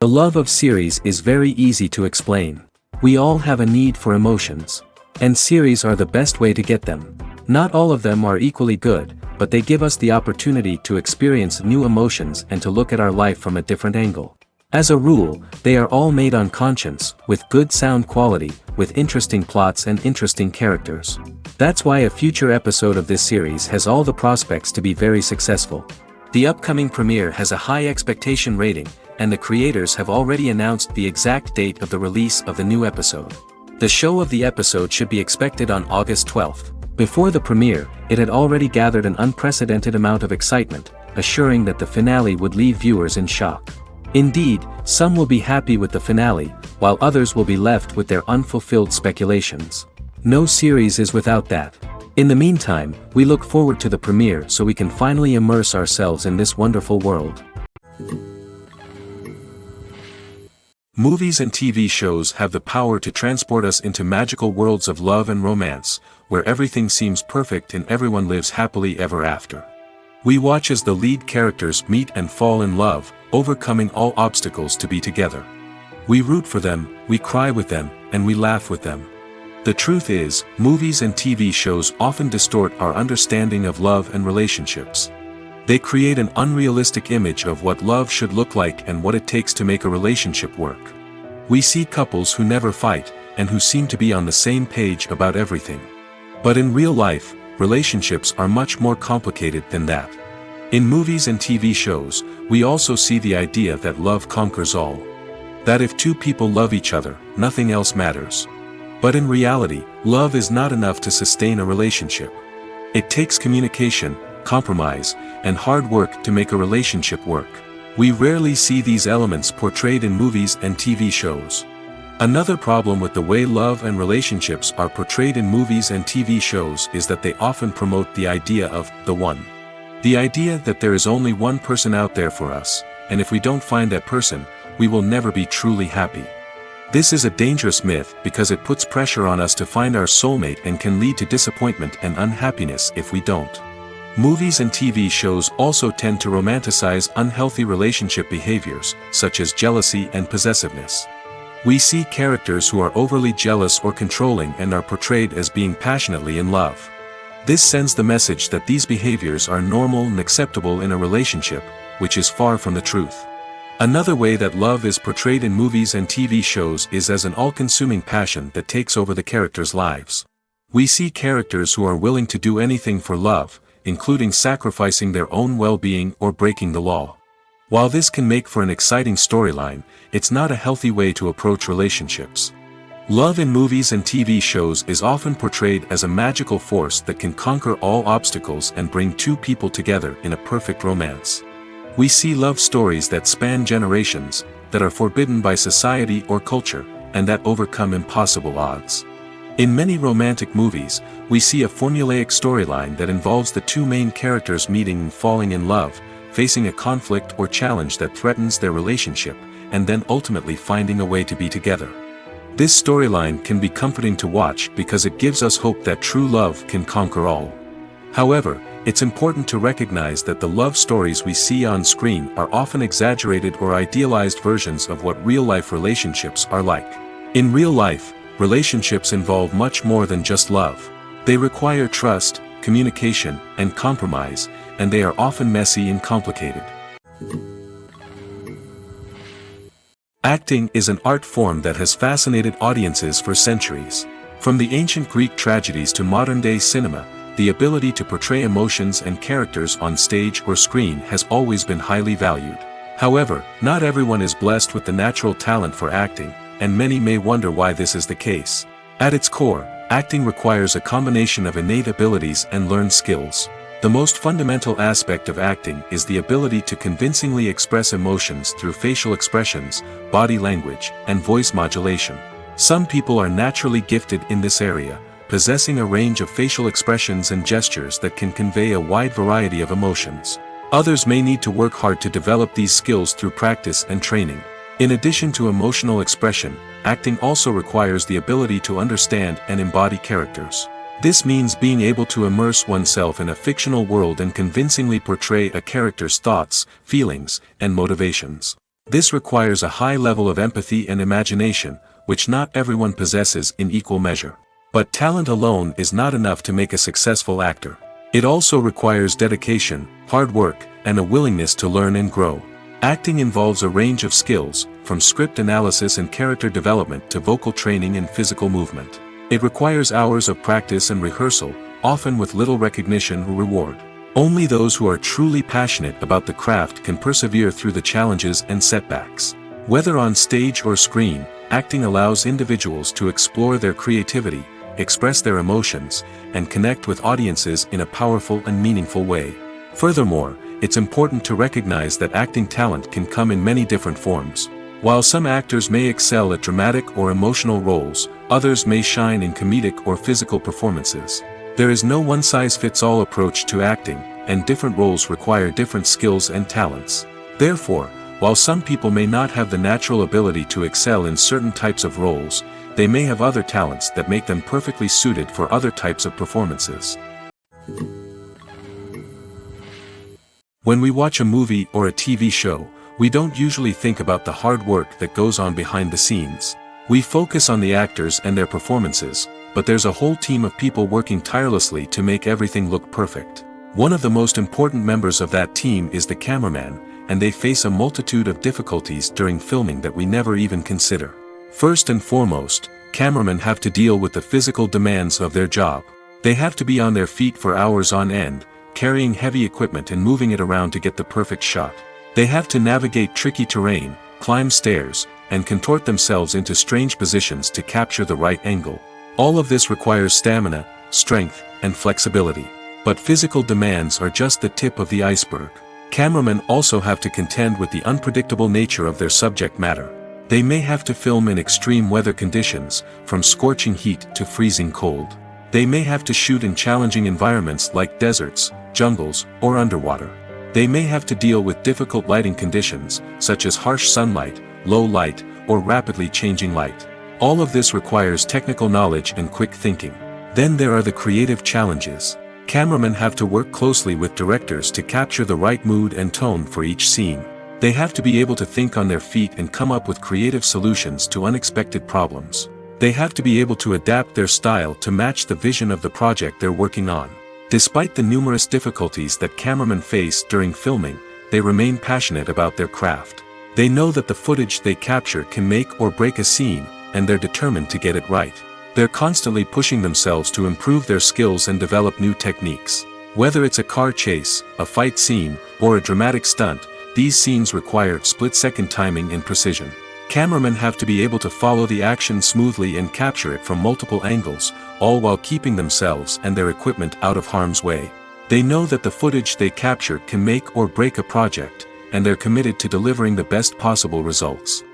The love of series is very easy to explain. We all have a need for emotions. And series are the best way to get them. Not all of them are equally good, but they give us the opportunity to experience new emotions and to look at our life from a different angle. As a rule, they are all made on conscience, with good sound quality, with interesting plots and interesting characters. That's why a future episode of this series has all the prospects to be very successful. The upcoming premiere has a high expectation rating, and the creators have already announced the exact date of the release of the new episode. The show of the episode should be expected on August 12th. Before the premiere, it had already gathered an unprecedented amount of excitement, assuring that the finale would leave viewers in shock. Indeed, some will be happy with the finale, while others will be left with their unfulfilled speculations. No series is without that. In the meantime, we look forward to the premiere so we can finally immerse ourselves in this wonderful world. Movies and TV shows have the power to transport us into magical worlds of love and romance, where everything seems perfect and everyone lives happily ever after. We watch as the lead characters meet and fall in love, overcoming all obstacles to be together. We root for them, we cry with them, and we laugh with them. The truth is, movies and TV shows often distort our understanding of love and relationships. They create an unrealistic image of what love should look like and what it takes to make a relationship work. We see couples who never fight, and who seem to be on the same page about everything. But in real life, relationships are much more complicated than that. In movies and TV shows, we also see the idea that love conquers all. That if two people love each other, nothing else matters. But in reality, love is not enough to sustain a relationship. It takes communication, compromise, and hard work to make a relationship work. We rarely see these elements portrayed in movies and TV shows. Another problem with the way love and relationships are portrayed in movies and TV shows is that they often promote the idea of the one. The idea that there is only one person out there for us, and if we don't find that person, we will never be truly happy. This is a dangerous myth because it puts pressure on us to find our soulmate and can lead to disappointment and unhappiness if we don't. Movies and TV shows also tend to romanticize unhealthy relationship behaviors, such as jealousy and possessiveness. We see characters who are overly jealous or controlling and are portrayed as being passionately in love. This sends the message that these behaviors are normal and acceptable in a relationship, which is far from the truth. Another way that love is portrayed in movies and TV shows is as an all-consuming passion that takes over the characters' lives. We see characters who are willing to do anything for love, including sacrificing their own well-being or breaking the law. While this can make for an exciting storyline, it's not a healthy way to approach relationships. Love in movies and TV shows is often portrayed as a magical force that can conquer all obstacles and bring two people together in a perfect romance. We see love stories that span generations, that are forbidden by society or culture, and that overcome impossible odds. In many romantic movies, we see a formulaic storyline that involves the two main characters meeting and falling in love, facing a conflict or challenge that threatens their relationship, and then ultimately finding a way to be together. This storyline can be comforting to watch because it gives us hope that true love can conquer all. However, it's important to recognize that the love stories we see on screen are often exaggerated or idealized versions of what real-life relationships are like. In real life, relationships involve much more than just love. They require trust, communication, and compromise, and they are often messy and complicated. Acting is an art form that has fascinated audiences for centuries. From the ancient Greek tragedies to modern-day cinema, the ability to portray emotions and characters on stage or screen has always been highly valued. However, not everyone is blessed with the natural talent for acting, and many may wonder why this is the case. At its core, acting requires a combination of innate abilities and learned skills. The most fundamental aspect of acting is the ability to convincingly express emotions through facial expressions, body language, and voice modulation. Some people are naturally gifted in this area, possessing a range of facial expressions and gestures that can convey a wide variety of emotions. Others may need to work hard to develop these skills through practice and training. In addition to emotional expression, acting also requires the ability to understand and embody characters. This means being able to immerse oneself in a fictional world and convincingly portray a character's thoughts, feelings, and motivations. This requires a high level of empathy and imagination, which not everyone possesses in equal measure. But talent alone is not enough to make a successful actor. It also requires dedication, hard work, and a willingness to learn and grow. Acting involves a range of skills, from script analysis and character development to vocal training and physical movement. It requires hours of practice and rehearsal, often with little recognition or reward. Only those who are truly passionate about the craft can persevere through the challenges and setbacks. Whether on stage or screen, acting allows individuals to explore their creativity, express their emotions, and connect with audiences in a powerful and meaningful way. Furthermore, it's important to recognize that acting talent can come in many different forms. While some actors may excel at dramatic or emotional roles, others may shine in comedic or physical performances. There is no one-size-fits-all approach to acting, and different roles require different skills and talents. Therefore, while some people may not have the natural ability to excel in certain types of roles, they may have other talents that make them perfectly suited for other types of performances. When we watch a movie or a TV show, we don't usually think about the hard work that goes on behind the scenes. We focus on the actors and their performances, but there's a whole team of people working tirelessly to make everything look perfect. One of the most important members of that team is the cameraman, and they face a multitude of difficulties during filming that we never even consider. First and foremost, cameramen have to deal with the physical demands of their job. They have to be on their feet for hours on end, carrying heavy equipment and moving it around to get the perfect shot. They have to navigate tricky terrain, climb stairs, and contort themselves into strange positions to capture the right angle. All of this requires stamina, strength, and flexibility. But physical demands are just the tip of the iceberg. Cameramen also have to contend with the unpredictable nature of their subject matter. They may have to film in extreme weather conditions, from scorching heat to freezing cold. They may have to shoot in challenging environments like deserts, jungles, or underwater. They may have to deal with difficult lighting conditions, such as harsh sunlight, low light, or rapidly changing light. All of this requires technical knowledge and quick thinking. Then there are the creative challenges. Cameramen have to work closely with directors to capture the right mood and tone for each scene. They have to be able to think on their feet and come up with creative solutions to unexpected problems. They have to be able to adapt their style to match the vision of the project they're working on. Despite the numerous difficulties that cameramen face during filming, they remain passionate about their craft. They know that the footage they capture can make or break a scene, and they're determined to get it right. They're constantly pushing themselves to improve their skills and develop new techniques. Whether it's a car chase, a fight scene, or a dramatic stunt, these scenes require split-second timing and precision. Cameramen have to be able to follow the action smoothly and capture it from multiple angles, all while keeping themselves and their equipment out of harm's way. They know that the footage they capture can make or break a project, and they're committed to delivering the best possible results.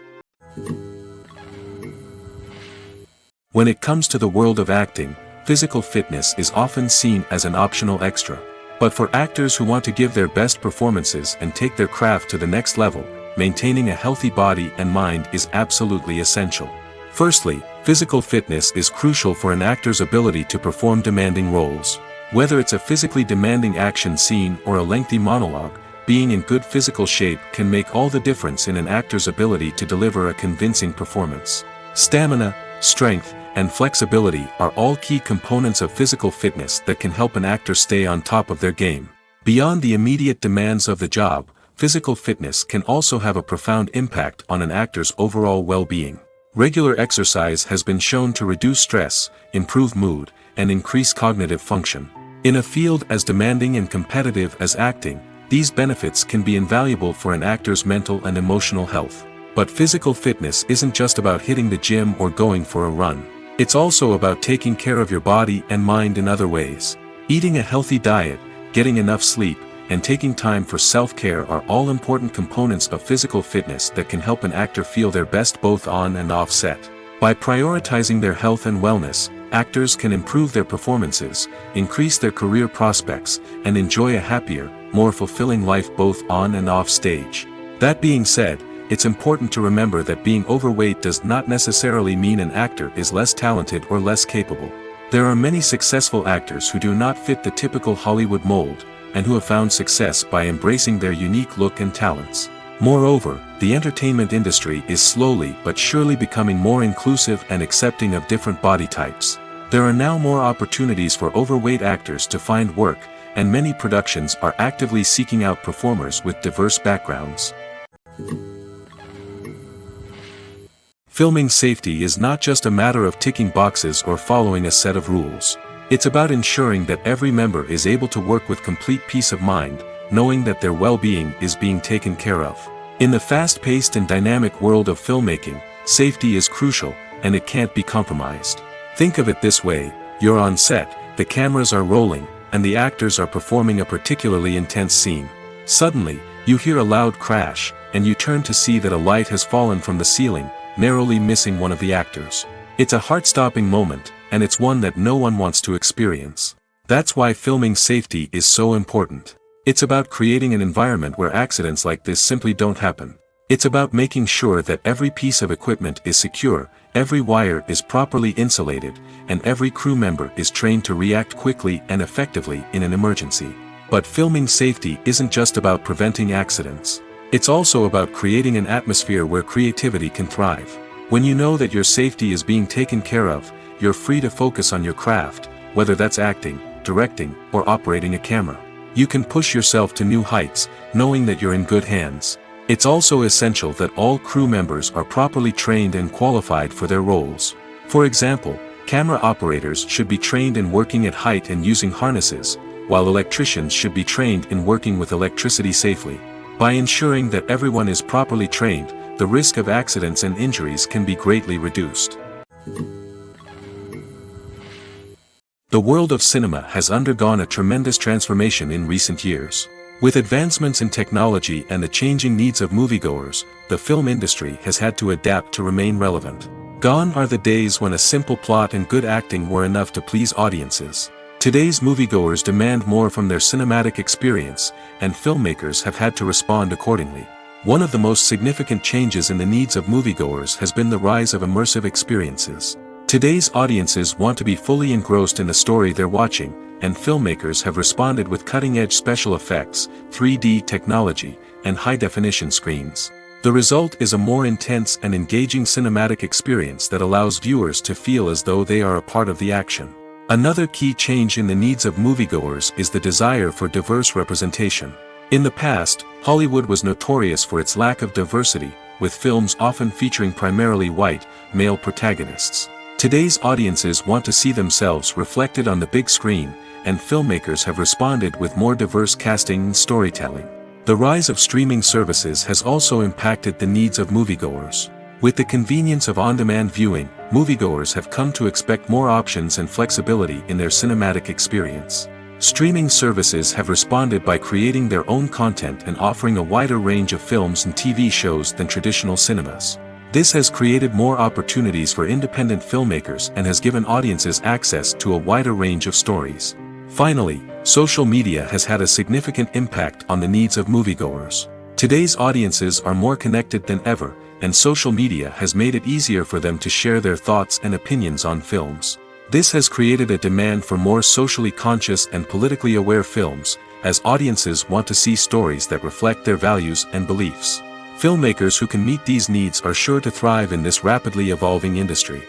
When it comes to the world of acting, physical fitness is often seen as an optional extra. But for actors who want to give their best performances and take their craft to the next level, maintaining a healthy body and mind is absolutely essential. Firstly, physical fitness is crucial for an actor's ability to perform demanding roles. Whether it's a physically demanding action scene or a lengthy monologue, being in good physical shape can make all the difference in an actor's ability to deliver a convincing performance. Stamina, strength, and flexibility are all key components of physical fitness that can help an actor stay on top of their game. Beyond the immediate demands of the job, physical fitness can also have a profound impact on an actor's overall well-being. Regular exercise has been shown to reduce stress, improve mood, and increase cognitive function. In a field as demanding and competitive as acting, these benefits can be invaluable for an actor's mental and emotional health. But physical fitness isn't just about hitting the gym or going for a run. It's also about taking care of your body and mind in other ways. Eating a healthy diet, getting enough sleep, and taking time for self-care are all important components of physical fitness that can help an actor feel their best both on and off set. By prioritizing their health and wellness, actors can improve their performances, increase their career prospects, and enjoy a happier, more fulfilling life both on and off stage. That being said, it's important to remember that being overweight does not necessarily mean an actor is less talented or less capable. There are many successful actors who do not fit the typical Hollywood mold, and who have found success by embracing their unique look and talents. Moreover, the entertainment industry is slowly but surely becoming more inclusive and accepting of different body types. There are now more opportunities for overweight actors to find work, and many productions are actively seeking out performers with diverse backgrounds. Filming safety is not just a matter of ticking boxes or following a set of rules. It's about ensuring that every member is able to work with complete peace of mind, knowing that their well-being is being taken care of. In the fast-paced and dynamic world of filmmaking, safety is crucial, and it can't be compromised. Think of it this way: you're on set, the cameras are rolling, and the actors are performing a particularly intense scene. Suddenly, you hear a loud crash, and you turn to see that a light has fallen from the ceiling, narrowly missing one of the actors. It's a heart-stopping moment, and it's one that no one wants to experience. That's why filming safety is so important. It's about creating an environment where accidents like this simply don't happen. It's about making sure that every piece of equipment is secure, every wire is properly insulated, and every crew member is trained to react quickly and effectively in an emergency. But filming safety isn't just about preventing accidents. It's also about creating an atmosphere where creativity can thrive. When you know that your safety is being taken care of, you're free to focus on your craft, whether that's acting, directing, or operating a camera. You can push yourself to new heights, knowing that you're in good hands. It's also essential that all crew members are properly trained and qualified for their roles. For example, camera operators should be trained in working at height and using harnesses, while electricians should be trained in working with electricity safely. By ensuring that everyone is properly trained, the risk of accidents and injuries can be greatly reduced. The world of cinema has undergone a tremendous transformation in recent years. With advancements in technology and the changing needs of moviegoers, the film industry has had to adapt to remain relevant. Gone are the days when a simple plot and good acting were enough to please audiences. Today's moviegoers demand more from their cinematic experience, and filmmakers have had to respond accordingly. One of the most significant changes in the needs of moviegoers has been the rise of immersive experiences. Today's audiences want to be fully engrossed in the story they're watching, and filmmakers have responded with cutting-edge special effects, 3D technology, and high-definition screens. The result is a more intense and engaging cinematic experience that allows viewers to feel as though they are a part of the action. Another key change in the needs of moviegoers is the desire for diverse representation. In the past, Hollywood was notorious for its lack of diversity, with films often featuring primarily white, male protagonists. Today's audiences want to see themselves reflected on the big screen, and filmmakers have responded with more diverse casting and storytelling. The rise of streaming services has also impacted the needs of moviegoers. With the convenience of on-demand viewing, moviegoers have come to expect more options and flexibility in their cinematic experience. Streaming services have responded by creating their own content and offering a wider range of films and TV shows than traditional cinemas. This has created more opportunities for independent filmmakers and has given audiences access to a wider range of stories. Finally, social media has had a significant impact on the needs of moviegoers. Today's audiences are more connected than ever, and social media has made it easier for them to share their thoughts and opinions on films. This has created a demand for more socially conscious and politically aware films, as audiences want to see stories that reflect their values and beliefs. Filmmakers who can meet these needs are sure to thrive in this rapidly evolving industry.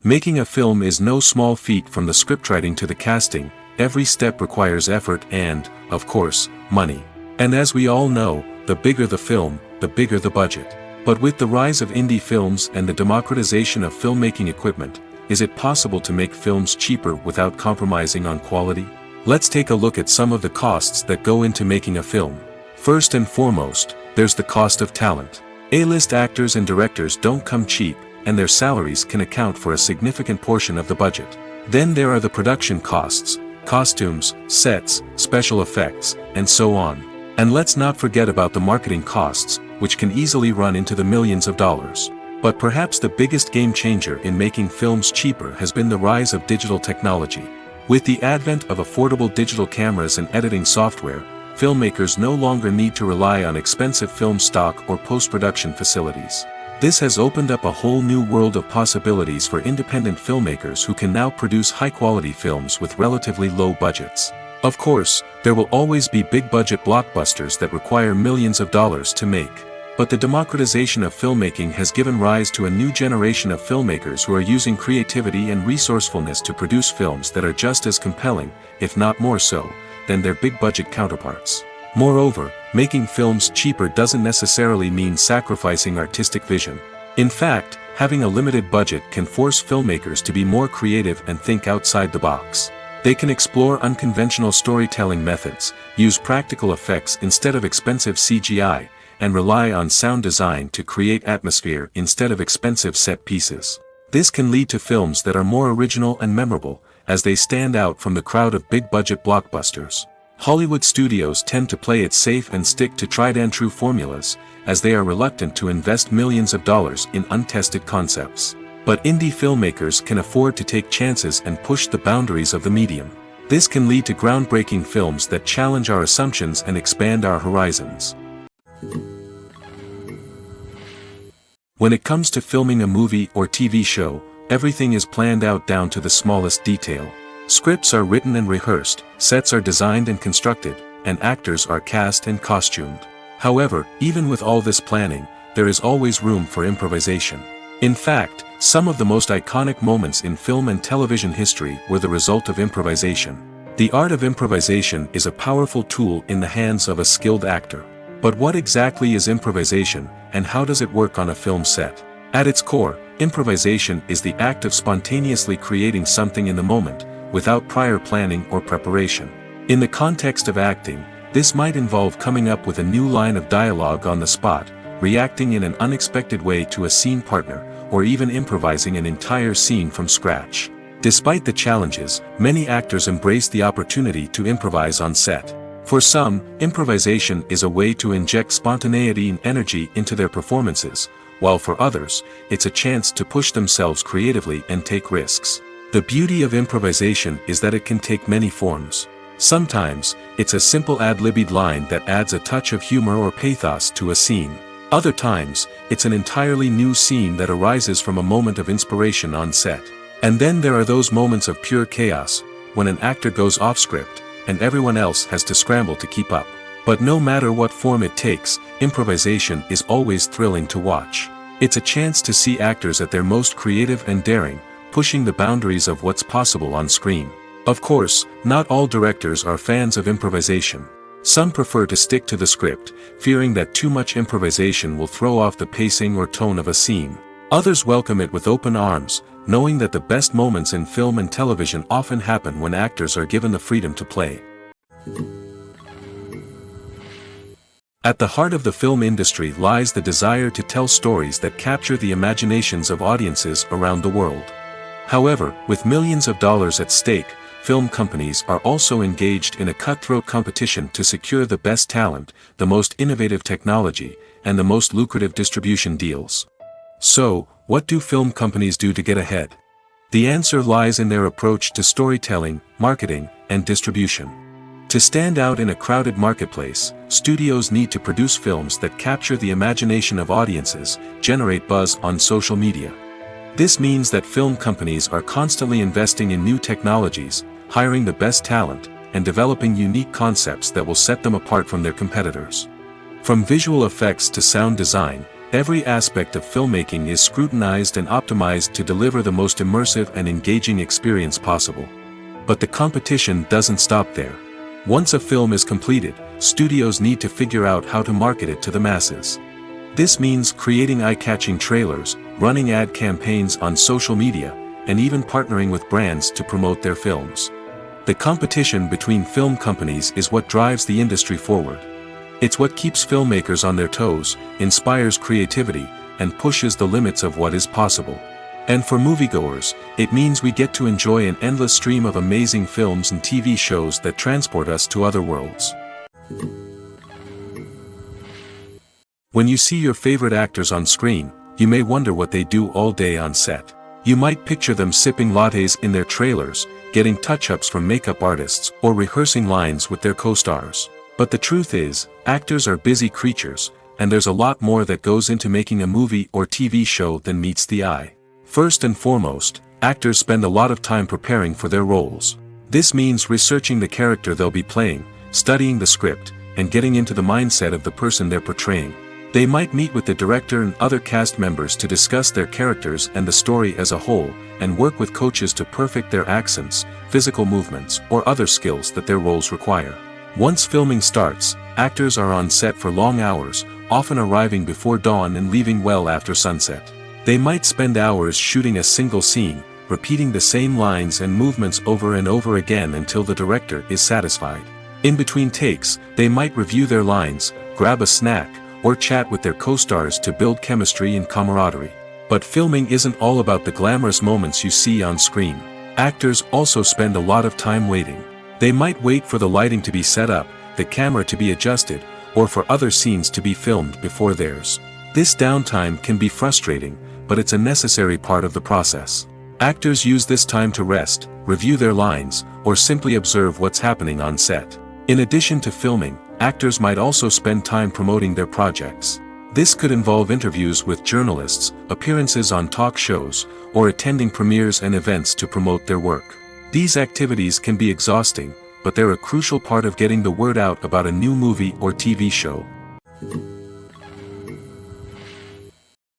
Making a film is no small feat. From the scriptwriting to the casting, every step requires effort and, of course, money. And as we all know, the bigger the film, the bigger the budget. But with the rise of indie films and the democratization of filmmaking equipment, is it possible to make films cheaper without compromising on quality? Let's take a look at some of the costs that go into making a film. First and foremost, there's the cost of talent. A-list actors and directors don't come cheap, and their salaries can account for a significant portion of the budget. Then there are the production costs, costumes, sets, special effects, and so on. And let's not forget about the marketing costs, which can easily run into the millions of dollars. But perhaps the biggest game changer in making films cheaper has been the rise of digital technology. With the advent of affordable digital cameras and editing software, filmmakers no longer need to rely on expensive film stock or post-production facilities. This has opened up a whole new world of possibilities for independent filmmakers who can now produce high-quality films with relatively low budgets. Of course, there will always be big-budget blockbusters that require millions of dollars to make. But the democratization of filmmaking has given rise to a new generation of filmmakers who are using creativity and resourcefulness to produce films that are just as compelling, if not more so, than their big-budget counterparts. Moreover, making films cheaper doesn't necessarily mean sacrificing artistic vision. In fact, having a limited budget can force filmmakers to be more creative and think outside the box. They can explore unconventional storytelling methods, use practical effects instead of expensive CGI, and rely on sound design to create atmosphere instead of expensive set pieces. This can lead to films that are more original and memorable, as they stand out from the crowd of big-budget blockbusters. Hollywood studios tend to play it safe and stick to tried-and-true formulas, as they are reluctant to invest millions of dollars in untested concepts. But indie filmmakers can afford to take chances and push the boundaries of the medium. This can lead to groundbreaking films that challenge our assumptions and expand our horizons. When it comes to filming a movie or TV show, everything is planned out down to the smallest detail. Scripts are written and rehearsed, sets are designed and constructed, and actors are cast and costumed. However, even with all this planning, there is always room for improvisation. In fact, some of the most iconic moments in film and television history were the result of improvisation. The art of improvisation is a powerful tool in the hands of a skilled actor. But what exactly is improvisation, and how does it work on a film set? At its core, improvisation is the act of spontaneously creating something in the moment, without prior planning or preparation. In the context of acting, this might involve coming up with a new line of dialogue on the spot, reacting in an unexpected way to a scene partner, or even improvising an entire scene from scratch. Despite the challenges, many actors embrace the opportunity to improvise on set. For some, improvisation is a way to inject spontaneity and energy into their performances, while for others, it's a chance to push themselves creatively and take risks. The beauty of improvisation is that it can take many forms. Sometimes, it's a simple ad-libbed line that adds a touch of humor or pathos to a scene. Other times, it's an entirely new scene that arises from a moment of inspiration on set. And then there are those moments of pure chaos, when an actor goes off script, and everyone else has to scramble to keep up. But no matter what form it takes, improvisation is always thrilling to watch. It's a chance to see actors at their most creative and daring, pushing the boundaries of what's possible on screen. Of course, not all directors are fans of improvisation. Some prefer to stick to the script, fearing that too much improvisation will throw off the pacing or tone of a scene. Others welcome it with open arms, knowing that the best moments in film and television often happen when actors are given the freedom to play. At the heart of the film industry lies the desire to tell stories that capture the imaginations of audiences around the world. However, with millions of dollars at stake, film companies are also engaged in a cutthroat competition to secure the best talent, the most innovative technology, and the most lucrative distribution deals. So, what do film companies do to get ahead? The answer lies in their approach to storytelling, marketing, and distribution. To stand out in a crowded marketplace, studios need to produce films that capture the imagination of audiences, generate buzz on social media. This means that film companies are constantly investing in new technologies, hiring the best talent, and developing unique concepts that will set them apart from their competitors. From visual effects to sound design, every aspect of filmmaking is scrutinized and optimized to deliver the most immersive and engaging experience possible. But the competition doesn't stop there. Once a film is completed, studios need to figure out how to market it to the masses. This means creating eye-catching trailers, running ad campaigns on social media, and even partnering with brands to promote their films. The competition between film companies is what drives the industry forward. It's what keeps filmmakers on their toes, inspires creativity, and pushes the limits of what is possible. And for moviegoers, it means we get to enjoy an endless stream of amazing films and TV shows that transport us to other worlds. When you see your favorite actors on screen, you may wonder what they do all day on set. You might picture them sipping lattes in their trailers, getting touch-ups from makeup artists, or rehearsing lines with their co-stars. But the truth is, actors are busy creatures, and there's a lot more that goes into making a movie or TV show than meets the eye. First and foremost, actors spend a lot of time preparing for their roles. This means researching the character they'll be playing, studying the script, and getting into the mindset of the person they're portraying. They might meet with the director and other cast members to discuss their characters and the story as a whole, and work with coaches to perfect their accents, physical movements, or other skills that their roles require. Once filming starts, actors are on set for long hours, often arriving before dawn and leaving well after sunset. They might spend hours shooting a single scene, repeating the same lines and movements over and over again until the director is satisfied. In between takes, they might review their lines, grab a snack, or chat with their co-stars to build chemistry and camaraderie. But filming isn't all about the glamorous moments you see on screen. Actors also spend a lot of time waiting. They might wait for the lighting to be set up, the camera to be adjusted, or for other scenes to be filmed before theirs. This downtime can be frustrating, but it's a necessary part of the process. Actors use this time to rest, review their lines, or simply observe what's happening on set. In addition to filming, actors might also spend time promoting their projects. This could involve interviews with journalists, appearances on talk shows, or attending premieres and events to promote their work. These activities can be exhausting, but they're a crucial part of getting the word out about a new movie or TV show.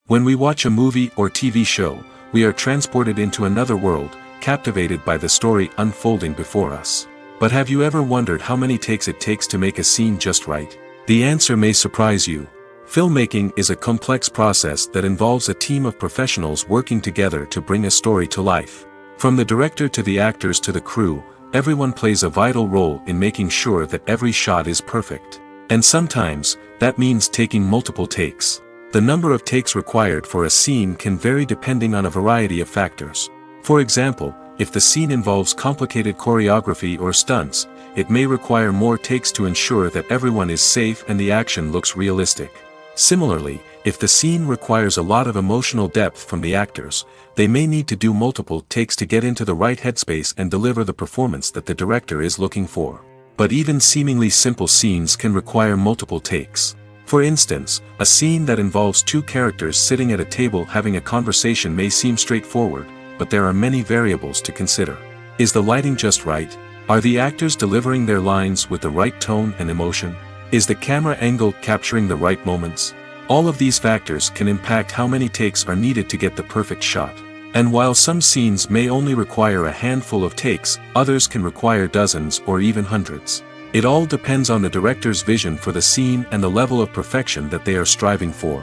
When we watch a movie or TV show, we are transported into another world, captivated by the story unfolding before us. But have you ever wondered how many takes it takes to make a scene just right? The answer may surprise you. Filmmaking is a complex process that involves a team of professionals working together to bring a story to life. From the director to the actors to the crew, everyone plays a vital role in making sure that every shot is perfect. And sometimes, that means taking multiple takes. The number of takes required for a scene can vary depending on a variety of factors. For example, if the scene involves complicated choreography or stunts, it may require more takes to ensure that everyone is safe and the action looks realistic. Similarly, if the scene requires a lot of emotional depth from the actors, they may need to do multiple takes to get into the right headspace and deliver the performance that the director is looking for. But even seemingly simple scenes can require multiple takes. For instance, a scene that involves two characters sitting at a table having a conversation may seem straightforward, but there are many variables to consider. Is the lighting just right? Are the actors delivering their lines with the right tone and emotion? Is the camera angle capturing the right moments? All of these factors can impact how many takes are needed to get the perfect shot. And while some scenes may only require a handful of takes, others can require dozens or even hundreds. It all depends on the director's vision for the scene and the level of perfection that they are striving for.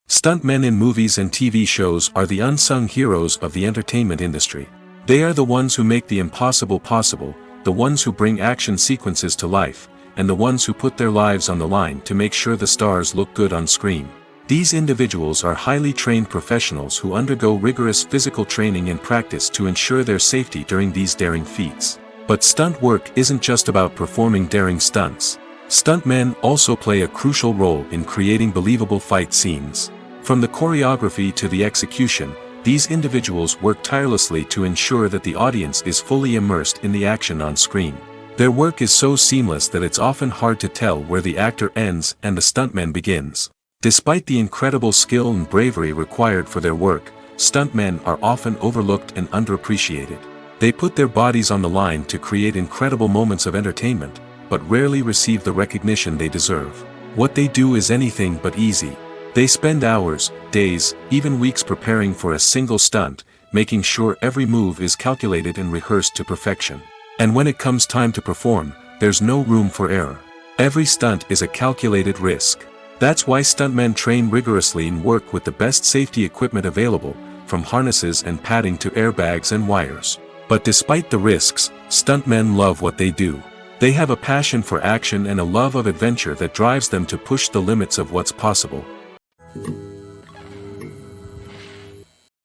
Stuntmen in movies and TV shows are the unsung heroes of the entertainment industry. They are the ones who make the impossible possible, the ones who bring action sequences to life, and the ones who put their lives on the line to make sure the stars look good on screen. These individuals are highly trained professionals who undergo rigorous physical training and practice to ensure their safety during these daring feats. But stunt work isn't just about performing daring stunts. Stuntmen also play a crucial role in creating believable fight scenes. From the choreography to the execution, these individuals work tirelessly to ensure that the audience is fully immersed in the action on screen. Their work is so seamless that it's often hard to tell where the actor ends and the stuntman begins. Despite the incredible skill and bravery required for their work, stuntmen are often overlooked and underappreciated. They put their bodies on the line to create incredible moments of entertainment, but rarely receive the recognition they deserve. What they do is anything but easy. They spend hours, days, even weeks preparing for a single stunt, making sure every move is calculated and rehearsed to perfection. And when it comes time to perform, there's no room for error. Every stunt is a calculated risk. That's why stuntmen train rigorously and work with the best safety equipment available, from harnesses and padding to airbags and wires. But despite the risks, stuntmen love what they do. They have a passion for action and a love of adventure that drives them to push the limits of what's possible.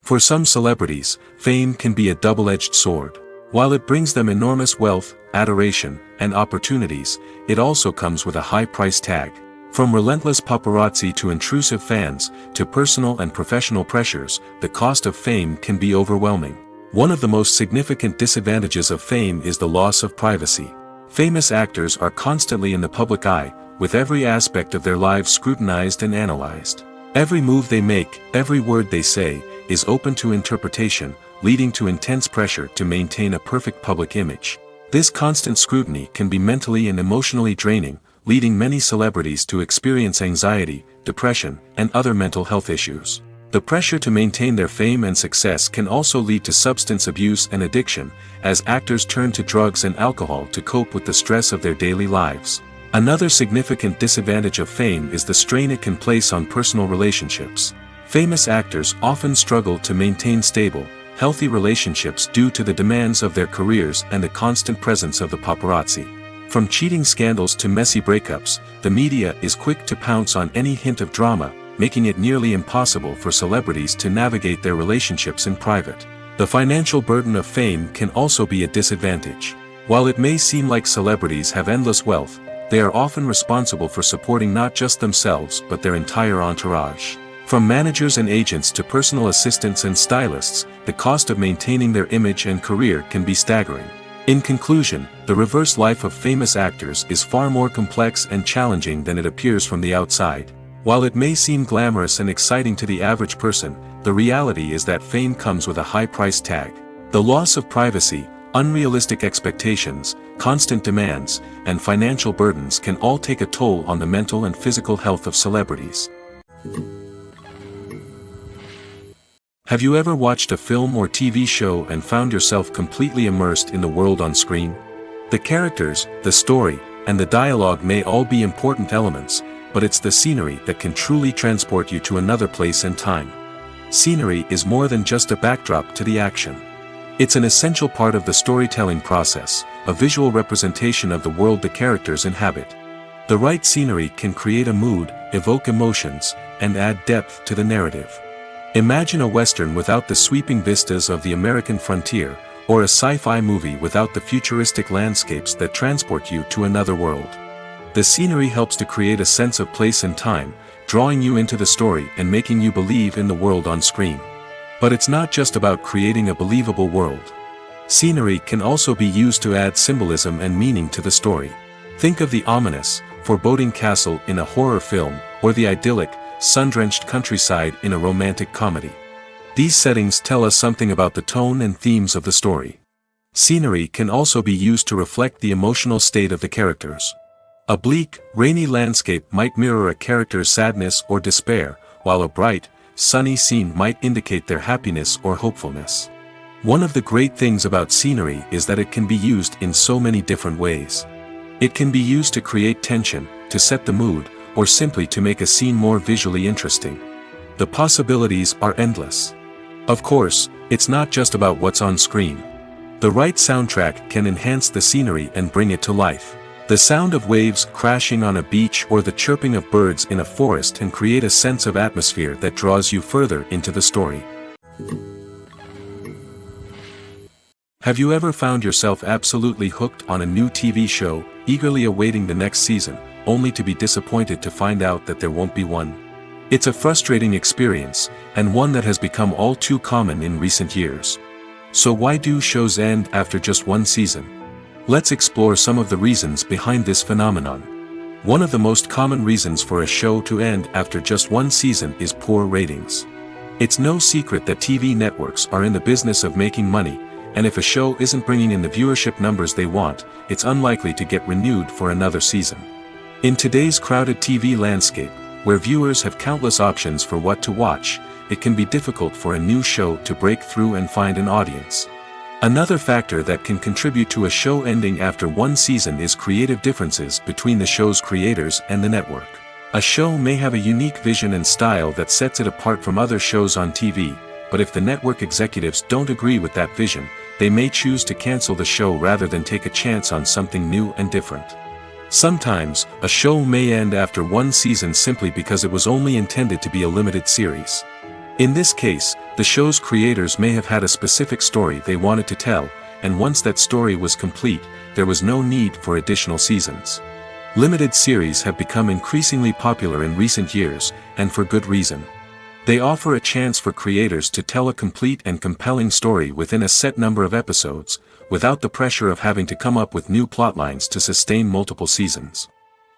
For some celebrities, fame can be a double-edged sword. While it brings them enormous wealth, adoration, and opportunities, it also comes with a high price tag. From relentless paparazzi to intrusive fans, to personal and professional pressures, the cost of fame can be overwhelming. One of the most significant disadvantages of fame is the loss of privacy. Famous actors are constantly in the public eye, with every aspect of their lives scrutinized and analyzed. Every move they make, every word they say, is open to interpretation, leading to intense pressure to maintain a perfect public image. This constant scrutiny can be mentally and emotionally draining, leading many celebrities to experience anxiety, depression, and other mental health issues. The pressure to maintain their fame and success can also lead to substance abuse and addiction, as actors turn to drugs and alcohol to cope with the stress of their daily lives. Another significant disadvantage of fame is the strain it can place on personal relationships. Famous actors often struggle to maintain stable, healthy relationships due to the demands of their careers and the constant presence of the paparazzi. From cheating scandals to messy breakups, the media is quick to pounce on any hint of drama, making it nearly impossible for celebrities to navigate their relationships in private. The financial burden of fame can also be a disadvantage. While it may seem like celebrities have endless wealth, they are often responsible for supporting not just themselves but their entire entourage. From managers and agents to personal assistants and stylists, the cost of maintaining their image and career can be staggering. In conclusion, the reverse life of famous actors is far more complex and challenging than it appears from the outside. While it may seem glamorous and exciting to the average person, the reality is that fame comes with a high price tag. The loss of privacy, unrealistic expectations, constant demands, and financial burdens can all take a toll on the mental and physical health of celebrities. Have you ever watched a film or TV show and found yourself completely immersed in the world on screen? The characters, the story, and the dialogue may all be important elements, but it's the scenery that can truly transport you to another place and time. Scenery is more than just a backdrop to the action. It's an essential part of the storytelling process, a visual representation of the world the characters inhabit. The right scenery can create a mood, evoke emotions, and add depth to the narrative. Imagine a Western without the sweeping vistas of the American frontier, or a sci-fi movie without the futuristic landscapes that transport you to another world. The scenery helps to create a sense of place and time, drawing you into the story and making you believe in the world on screen. But it's not just about creating a believable world. Scenery can also be used to add symbolism and meaning to the story. Think of the ominous, foreboding castle in a horror film, or the idyllic, sun-drenched countryside in a romantic comedy. These settings tell us something about the tone and themes of the story. Scenery can also be used to reflect the emotional state of the characters. A bleak, rainy landscape might mirror a character's sadness or despair, while a bright, sunny scene might indicate their happiness or hopefulness. One of the great things about scenery is that it can be used in so many different ways. It can be used to create tension, to set the mood, or simply to make a scene more visually interesting. The possibilities are endless. Of course, it's not just about what's on screen. The right soundtrack can enhance the scenery and bring it to life. The sound of waves crashing on a beach or the chirping of birds in a forest can create a sense of atmosphere that draws you further into the story. Have you ever found yourself absolutely hooked on a new TV show, eagerly awaiting the next season, only to be disappointed to find out that there won't be one? It's a frustrating experience, and one that has become all too common in recent years. So why do shows end after just one season? Let's explore some of the reasons behind this phenomenon. One of the most common reasons for a show to end after just one season is poor ratings. It's no secret that TV networks are in the business of making money, and if a show isn't bringing in the viewership numbers they want, it's unlikely to get renewed for another season. In today's crowded TV landscape, where viewers have countless options for what to watch, it can be difficult for a new show to break through and find an audience. Another factor that can contribute to a show ending after one season is creative differences between the show's creators and the network. A show may have a unique vision and style that sets it apart from other shows on TV, but if the network executives don't agree with that vision, they may choose to cancel the show rather than take a chance on something new and different. Sometimes, a show may end after one season simply because it was only intended to be a limited series. In this case, the show's creators may have had a specific story they wanted to tell, and once that story was complete, there was no need for additional seasons. Limited series have become increasingly popular in recent years, and for good reason. They offer a chance for creators to tell a complete and compelling story within a set number of episodes, without the pressure of having to come up with new plotlines to sustain multiple seasons.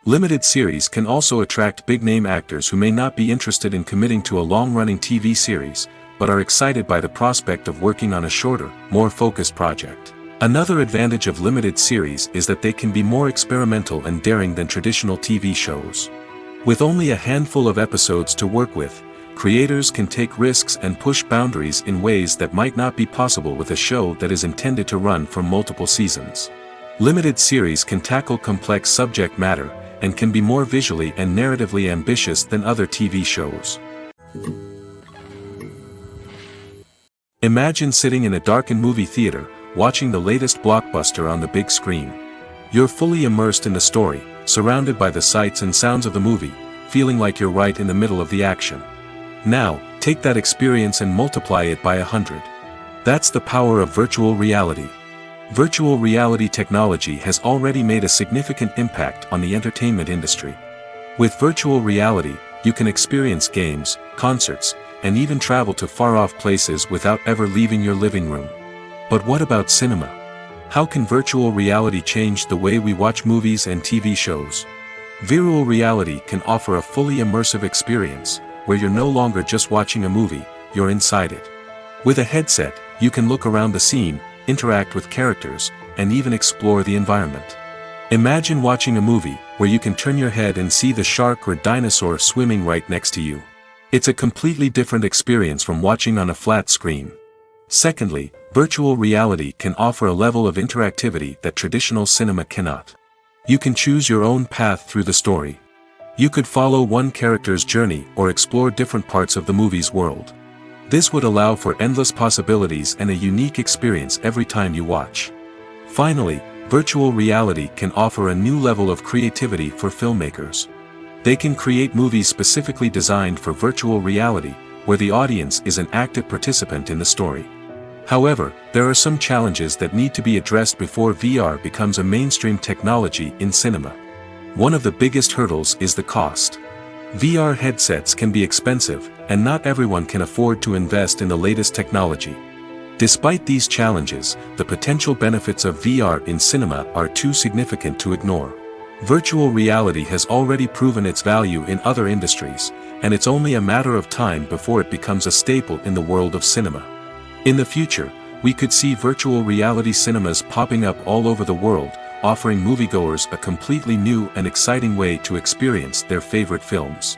Limited series can also attract big-name actors who may not be interested in committing to a long-running TV series, but are excited by the prospect of working on a shorter, more focused project. Another advantage of limited series is that they can be more experimental and daring than traditional TV shows. With only a handful of episodes to work with, creators can take risks and push boundaries in ways that might not be possible with a show that is intended to run for multiple seasons. Limited series can tackle complex subject matter, and can be more visually and narratively ambitious than other TV shows. Imagine sitting in a darkened movie theater, watching the latest blockbuster on the big screen. You're fully immersed in the story, surrounded by the sights and sounds of the movie, feeling like you're right in the middle of the action. Now, take that experience and multiply it by 100. That's the power of virtual reality. Virtual reality technology has already made a significant impact on the entertainment industry. With virtual reality, you can experience games, concerts, and even travel to far-off places without ever leaving your living room. But what about cinema? How can virtual reality change the way we watch movies and TV shows? Virtual reality can offer a fully immersive experience, where you're no longer just watching a movie, you're inside it. With a headset, you can look around the scene, interact with characters, and even explore the environment. Imagine watching a movie where you can turn your head and see the shark or dinosaur swimming right next to you. It's a completely different experience from watching on a flat screen. Secondly, virtual reality can offer a level of interactivity that traditional cinema cannot. You can choose your own path through the story. You could follow one character's journey or explore different parts of the movie's world. This would allow for endless possibilities and a unique experience every time you watch. Finally, virtual reality can offer a new level of creativity for filmmakers. They can create movies specifically designed for virtual reality, where the audience is an active participant in the story. However, there are some challenges that need to be addressed before VR becomes a mainstream technology in cinema. One of the biggest hurdles is the cost. VR headsets can be expensive, and not everyone can afford to invest in the latest technology. Despite these challenges, the potential benefits of VR in cinema are too significant to ignore. Virtual reality has already proven its value in other industries, and it's only a matter of time before it becomes a staple in the world of cinema. In the future, we could see virtual reality cinemas popping up all over the world, offering moviegoers a completely new and exciting way to experience their favorite films.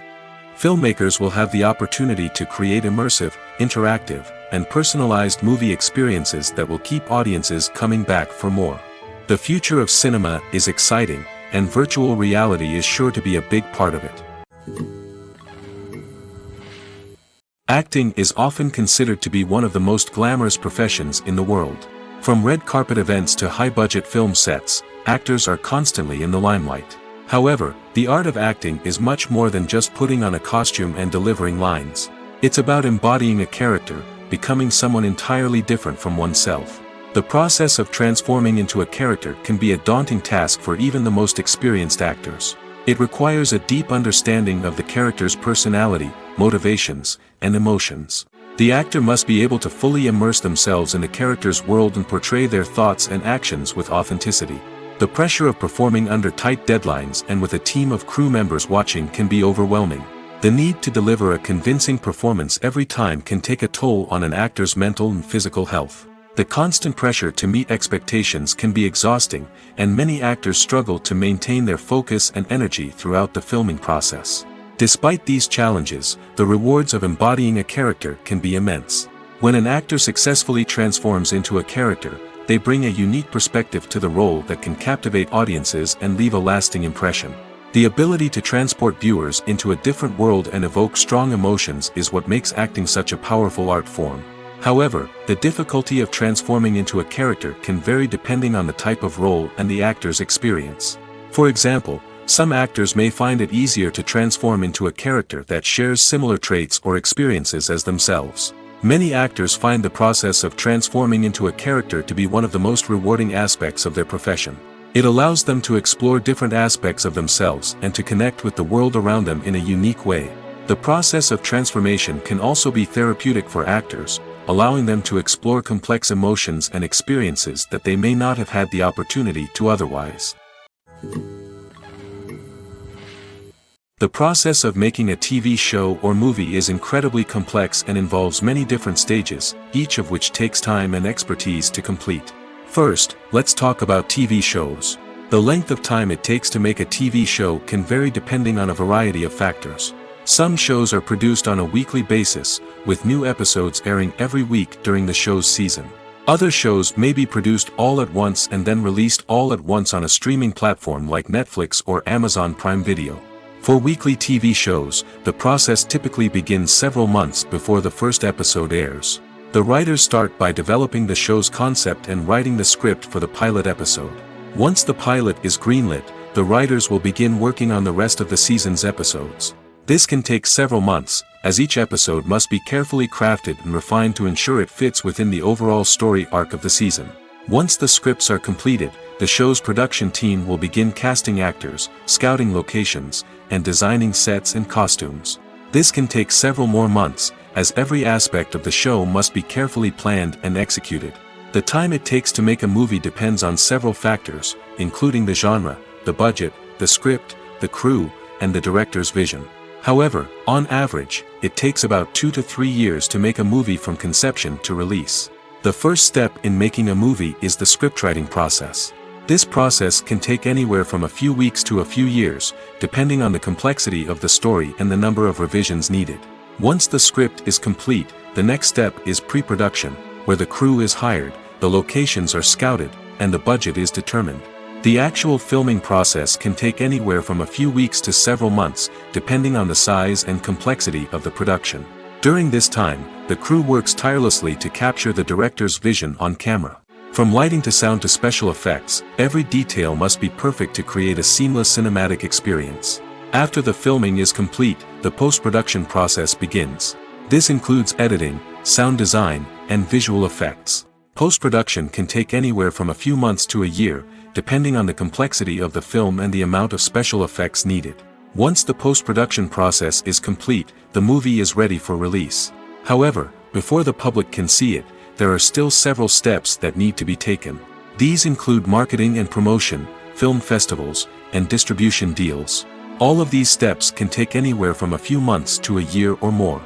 Filmmakers will have the opportunity to create immersive, interactive, and personalized movie experiences that will keep audiences coming back for more. The future of cinema is exciting, and virtual reality is sure to be a big part of it. Acting is often considered to be one of the most glamorous professions in the world. From red carpet events to high-budget film sets, actors are constantly in the limelight. However, the art of acting is much more than just putting on a costume and delivering lines. It's about embodying a character, becoming someone entirely different from oneself. The process of transforming into a character can be a daunting task for even the most experienced actors. It requires a deep understanding of the character's personality, motivations, and emotions. The actor must be able to fully immerse themselves in the character's world and portray their thoughts and actions with authenticity. The pressure of performing under tight deadlines and with a team of crew members watching can be overwhelming. The need to deliver a convincing performance every time can take a toll on an actor's mental and physical health. The constant pressure to meet expectations can be exhausting, and many actors struggle to maintain their focus and energy throughout the filming process. Despite these challenges, the rewards of embodying a character can be immense. When an actor successfully transforms into a character, they bring a unique perspective to the role that can captivate audiences and leave a lasting impression. The ability to transport viewers into a different world and evoke strong emotions is what makes acting such a powerful art form. However, the difficulty of transforming into a character can vary depending on the type of role and the actor's experience. For example, some actors may find it easier to transform into a character that shares similar traits or experiences as themselves. Many actors find the process of transforming into a character to be one of the most rewarding aspects of their profession. It allows them to explore different aspects of themselves and to connect with the world around them in a unique way. The process of transformation can also be therapeutic for actors, allowing them to explore complex emotions and experiences that they may not have had the opportunity to otherwise. The process of making a TV show or movie is incredibly complex and involves many different stages, each of which takes time and expertise to complete. First, let's talk about TV shows. The length of time it takes to make a TV show can vary depending on a variety of factors. Some shows are produced on a weekly basis, with new episodes airing every week during the show's season. Other shows may be produced all at once and then released all at once on a streaming platform like Netflix or Amazon Prime Video. For weekly TV shows, the process typically begins several months before the first episode airs. The writers start by developing the show's concept and writing the script for the pilot episode. Once the pilot is greenlit, the writers will begin working on the rest of the season's episodes. This can take several months, as each episode must be carefully crafted and refined to ensure it fits within the overall story arc of the season. Once the scripts are completed, the show's production team will begin casting actors, scouting locations, and designing sets and costumes. This can take several more months, as every aspect of the show must be carefully planned and executed. The time it takes to make a movie depends on several factors, including the genre, the budget, the script, the crew, and the director's vision. However, on average, it takes about 2 to 3 years to make a movie from conception to release. The first step in making a movie is the scriptwriting process. This process can take anywhere from a few weeks to a few years, depending on the complexity of the story and the number of revisions needed. Once the script is complete, the next step is pre-production, where the crew is hired, the locations are scouted, and the budget is determined. The actual filming process can take anywhere from a few weeks to several months, depending on the size and complexity of the production. During this time, the crew works tirelessly to capture the director's vision on camera. From lighting to sound to special effects, every detail must be perfect to create a seamless cinematic experience. After the filming is complete, the post-production process begins. This includes editing, sound design, and visual effects. Post-production can take anywhere from a few months to a year, depending on the complexity of the film and the amount of special effects needed. Once the post-production process is complete, the movie is ready for release. However, before the public can see it, there are still several steps that need to be taken. These include marketing and promotion, film festivals, and distribution deals. All of these steps can take anywhere from a few months to a year or more.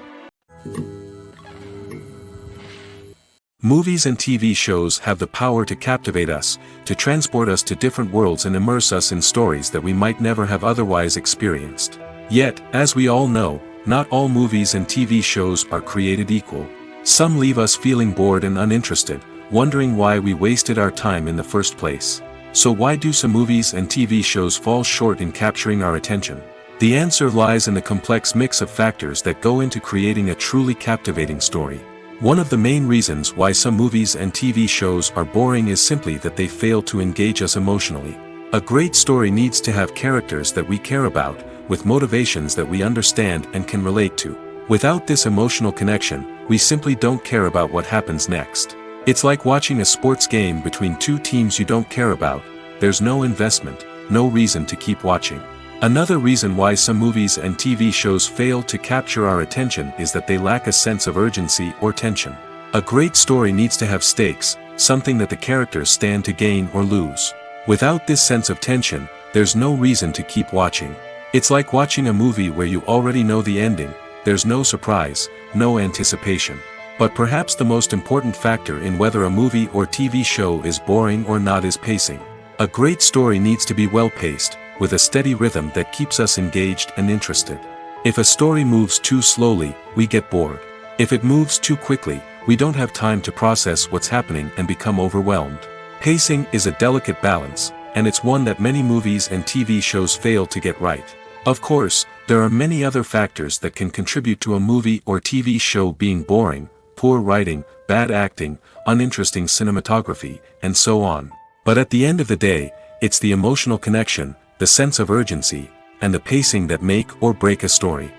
Movies and TV shows have the power to captivate us, to transport us to different worlds and immerse us in stories that we might never have otherwise experienced. Yet, as we all know, not all movies and TV shows are created equal. Some leave us feeling bored and uninterested, wondering why we wasted our time in the first place. So why do some movies and TV shows fall short in capturing our attention? The answer lies in the complex mix of factors that go into creating a truly captivating story. One of the main reasons why some movies and TV shows are boring is simply that they fail to engage us emotionally. A great story needs to have characters that we care about, with motivations that we understand and can relate to. Without this emotional connection, we simply don't care about what happens next. It's like watching a sports game between two teams you don't care about. There's no investment, no reason to keep watching. Another reason why some movies and TV shows fail to capture our attention is that they lack a sense of urgency or tension. A great story needs to have stakes, something that the characters stand to gain or lose. Without this sense of tension, there's no reason to keep watching. It's like watching a movie where you already know the ending. There's no surprise, no anticipation. But perhaps the most important factor in whether a movie or TV show is boring or not is pacing. A great story needs to be well-paced, with a steady rhythm that keeps us engaged and interested. If a story moves too slowly, we get bored. If it moves too quickly, we don't have time to process what's happening and become overwhelmed. Pacing is a delicate balance, and it's one that many movies and TV shows fail to get right. Of course, there are many other factors that can contribute to a movie or TV show being boring: poor writing, bad acting, uninteresting cinematography, and so on. But at the end of the day, it's the emotional connection, the sense of urgency, and the pacing that make or break a story.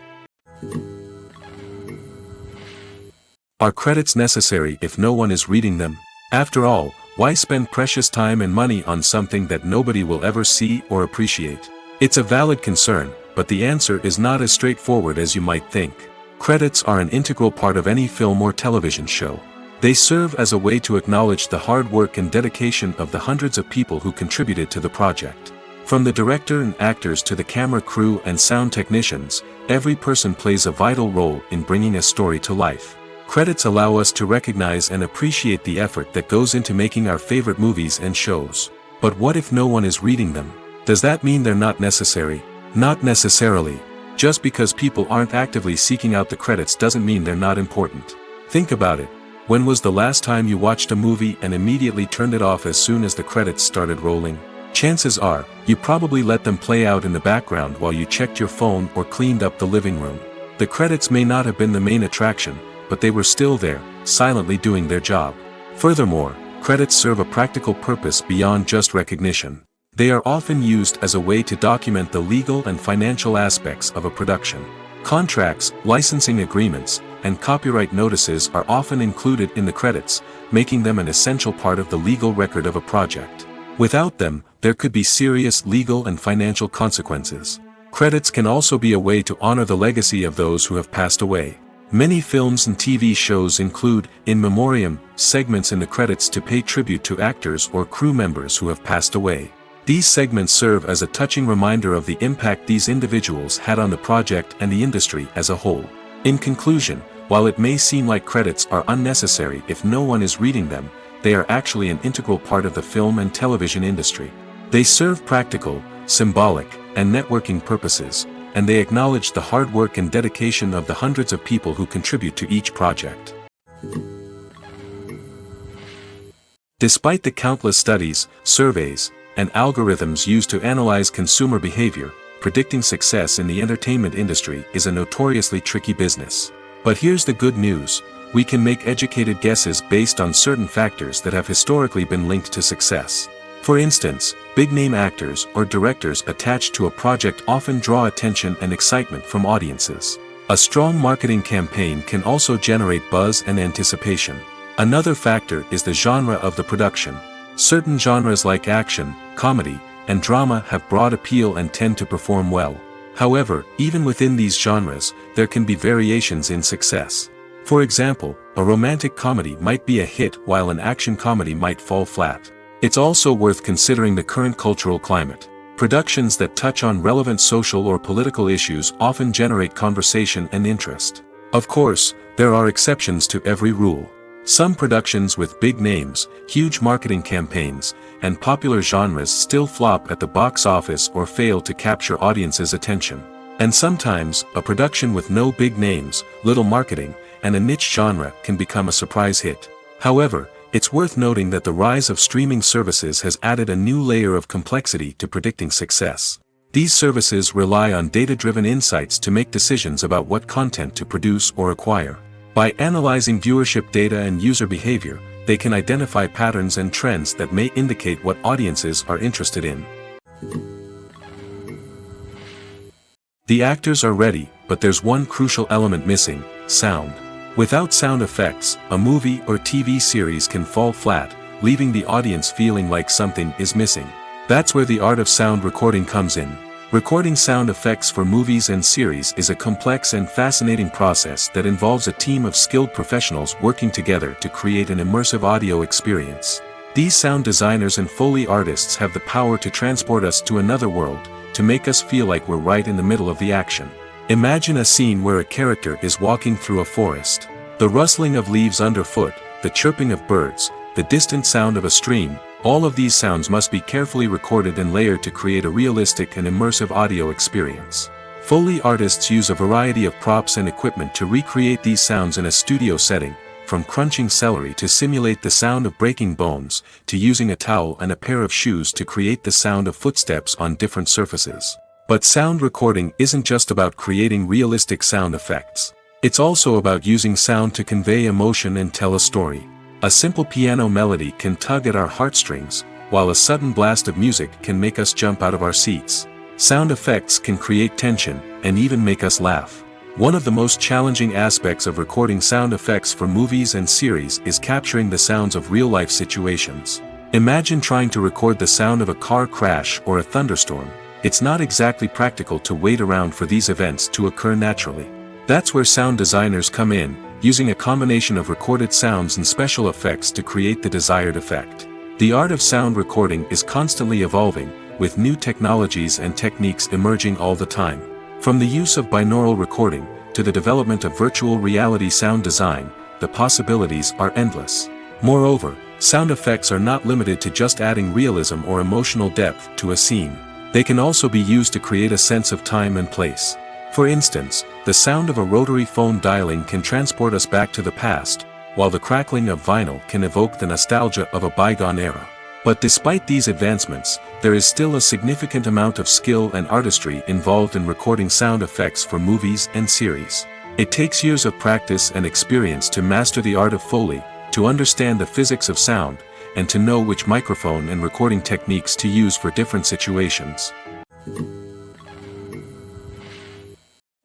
Are credits necessary if no one is reading them? After all, why spend precious time and money on something that nobody will ever see or appreciate? It's a valid concern, but the answer is not as straightforward as you might think. Credits are an integral part of any film or television show. They serve as a way to acknowledge the hard work and dedication of the hundreds of people who contributed to the project. From the director and actors to the camera crew and sound technicians, every person plays a vital role in bringing a story to life. Credits allow us to recognize and appreciate the effort that goes into making our favorite movies and shows. But what if no one is reading them? Does that mean they're not necessary? Not necessarily. Just because people aren't actively seeking out the credits doesn't mean they're not important. Think about it. When was the last time you watched a movie and immediately turned it off as soon as the credits started rolling? Chances are, you probably let them play out in the background while you checked your phone or cleaned up the living room. The credits may not have been the main attraction, but they were still there, silently doing their job. Furthermore, credits serve a practical purpose beyond just recognition. They are often used as a way to document the legal and financial aspects of a production. Contracts, licensing agreements, and copyright notices are often included in the credits, making them an essential part of the legal record of a project. Without them, there could be serious legal and financial consequences. Credits can also be a way to honor the legacy of those who have passed away. Many films and TV shows include, in memoriam, segments in the credits to pay tribute to actors or crew members who have passed away. These segments serve as a touching reminder of the impact these individuals had on the project and the industry as a whole. In conclusion, while it may seem like credits are unnecessary if no one is reading them, they are actually an integral part of the film and television industry. They serve practical, symbolic, and networking purposes, and they acknowledge the hard work and dedication of the hundreds of people who contribute to each project. Despite the countless studies, surveys, and algorithms used to analyze consumer behavior, predicting success in the entertainment industry is a notoriously tricky business. But here's the good news: we can make educated guesses based on certain factors that have historically been linked to success. For instance, big-name actors or directors attached to a project often draw attention and excitement from audiences. A strong marketing campaign can also generate buzz and anticipation. Another factor is the genre of the production. Certain genres like action, comedy, and drama have broad appeal and tend to perform well. However, even within these genres, there can be variations in success. For example, a romantic comedy might be a hit while an action comedy might fall flat. It's also worth considering the current cultural climate. Productions that touch on relevant social or political issues often generate conversation and interest. Of course, there are exceptions to every rule. Some productions with big names, huge marketing campaigns, and popular genres still flop at the box office or fail to capture audiences' attention. And sometimes, a production with no big names, little marketing, and a niche genre can become a surprise hit. However, it's worth noting that the rise of streaming services has added a new layer of complexity to predicting success. These services rely on data-driven insights to make decisions about what content to produce or acquire. By analyzing viewership data and user behavior, they can identify patterns and trends that may indicate what audiences are interested in. The actors are ready, but there's one crucial element missing: sound. Without sound effects, a movie or TV series can fall flat, leaving the audience feeling like something is missing. That's where the art of sound recording comes in. Recording sound effects for movies and series is a complex and fascinating process that involves a team of skilled professionals working together to create an immersive audio experience. These sound designers and Foley artists have the power to transport us to another world, to make us feel like we're right in the middle of the action. Imagine a scene where a character is walking through a forest. The rustling of leaves underfoot, the chirping of birds, the distant sound of a stream, all of these sounds must be carefully recorded and layered to create a realistic and immersive audio experience. Foley artists use a variety of props and equipment to recreate these sounds in a studio setting, from crunching celery to simulate the sound of breaking bones, to using a towel and a pair of shoes to create the sound of footsteps on different surfaces. But sound recording isn't just about creating realistic sound effects. It's also about using sound to convey emotion and tell a story. A simple piano melody can tug at our heartstrings, while a sudden blast of music can make us jump out of our seats. Sound effects can create tension, and even make us laugh. One of the most challenging aspects of recording sound effects for movies and series is capturing the sounds of real-life situations. Imagine trying to record the sound of a car crash or a thunderstorm. It's not exactly practical to wait around for these events to occur naturally. That's where sound designers come in, using a combination of recorded sounds and special effects to create the desired effect. The art of sound recording is constantly evolving, with new technologies and techniques emerging all the time. From the use of binaural recording, to the development of virtual reality sound design, the possibilities are endless. Moreover, sound effects are not limited to just adding realism or emotional depth to a scene. They can also be used to create a sense of time and place. For instance, the sound of a rotary phone dialing can transport us back to the past, while the crackling of vinyl can evoke the nostalgia of a bygone era. But despite these advancements, there is still a significant amount of skill and artistry involved in recording sound effects for movies and series. It takes years of practice and experience to master the art of Foley, to understand the physics of sound, and to know which microphone and recording techniques to use for different situations.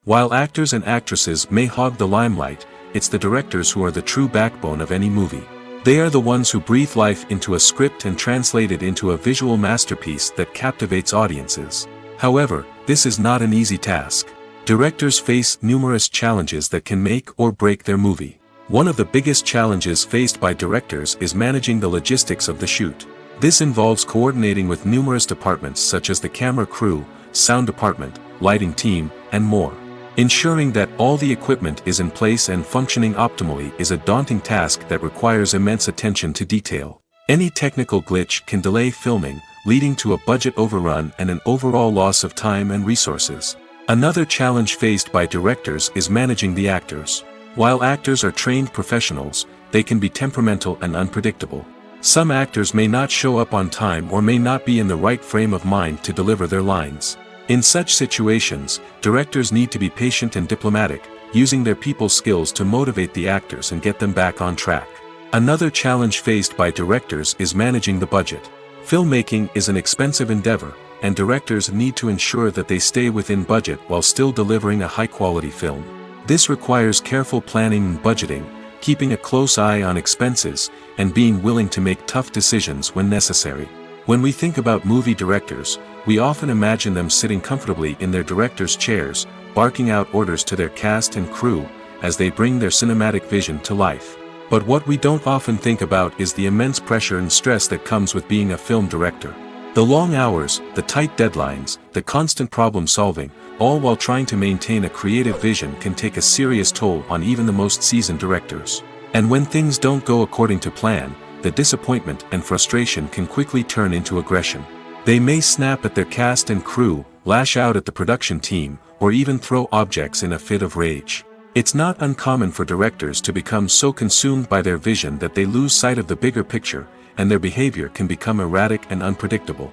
While actors and actresses may hog the limelight, it's the directors who are the true backbone of any movie. They are the ones who breathe life into a script and translate it into a visual masterpiece that captivates audiences. However, this is not an easy task. Directors face numerous challenges that can make or break their movie. One of the biggest challenges faced by directors is managing the logistics of the shoot. This involves coordinating with numerous departments such as the camera crew, sound department, lighting team, and more. Ensuring that all the equipment is in place and functioning optimally is a daunting task that requires immense attention to detail. Any technical glitch can delay filming, leading to a budget overrun and an overall loss of time and resources. Another challenge faced by directors is managing the actors. While actors are trained professionals, they can be temperamental and unpredictable. Some actors may not show up on time or may not be in the right frame of mind to deliver their lines. In such situations, directors need to be patient and diplomatic, using their people skills to motivate the actors and get them back on track. Another challenge faced by directors is managing the budget. Filmmaking is an expensive endeavor, and directors need to ensure that they stay within budget while still delivering a high-quality film. This requires careful planning and budgeting, keeping a close eye on expenses, and being willing to make tough decisions when necessary. When we think about movie directors, we often imagine them sitting comfortably in their director's chairs, barking out orders to their cast and crew, as they bring their cinematic vision to life. But what we don't often think about is the immense pressure and stress that comes with being a film director. The long hours, the tight deadlines, the constant problem solving, all while trying to maintain a creative vision can take a serious toll on even the most seasoned directors. And when things don't go according to plan, the disappointment and frustration can quickly turn into aggression. They may snap at their cast and crew, lash out at the production team, or even throw objects in a fit of rage. It's not uncommon for directors to become so consumed by their vision that they lose sight of the bigger picture, and their behavior can become erratic and unpredictable.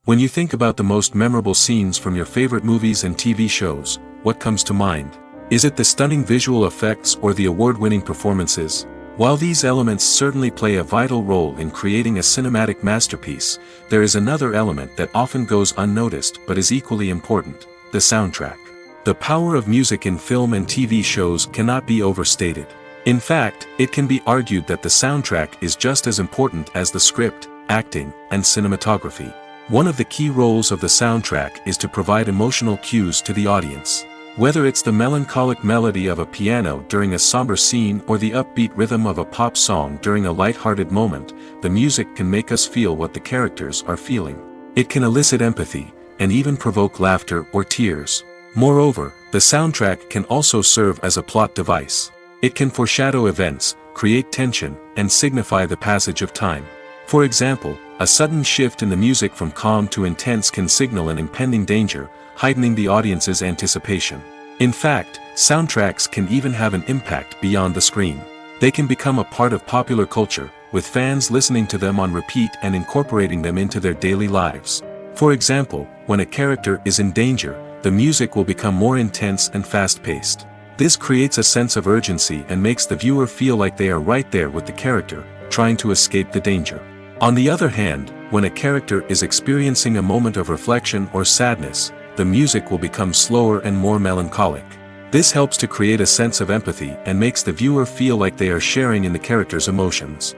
When you think about the most memorable scenes from your favorite movies and TV shows, what comes to mind? Is it the stunning visual effects or the award-winning performances? While these elements certainly play a vital role in creating a cinematic masterpiece, there is another element that often goes unnoticed but is equally important: the soundtrack. The power of music in film and TV shows cannot be overstated. In fact, it can be argued that the soundtrack is just as important as the script, acting, and cinematography. One of the key roles of the soundtrack is to provide emotional cues to the audience. Whether it's the melancholic melody of a piano during a somber scene or the upbeat rhythm of a pop song during a light-hearted moment, the music can make us feel what the characters are feeling. It can elicit empathy, and even provoke laughter or tears. Moreover, the soundtrack can also serve as a plot device. It can foreshadow events, create tension, and signify the passage of time. For example, a sudden shift in the music from calm to intense can signal an impending danger, heightening the audience's anticipation. In fact, soundtracks can even have an impact beyond the screen. They can become a part of popular culture, with fans listening to them on repeat and incorporating them into their daily lives. For example, when a character is in danger, the music will become more intense and fast-paced. This creates a sense of urgency and makes the viewer feel like they are right there with the character, trying to escape the danger. On the other hand, when a character is experiencing a moment of reflection or sadness, the music will become slower and more melancholic. This helps to create a sense of empathy and makes the viewer feel like they are sharing in the character's emotions.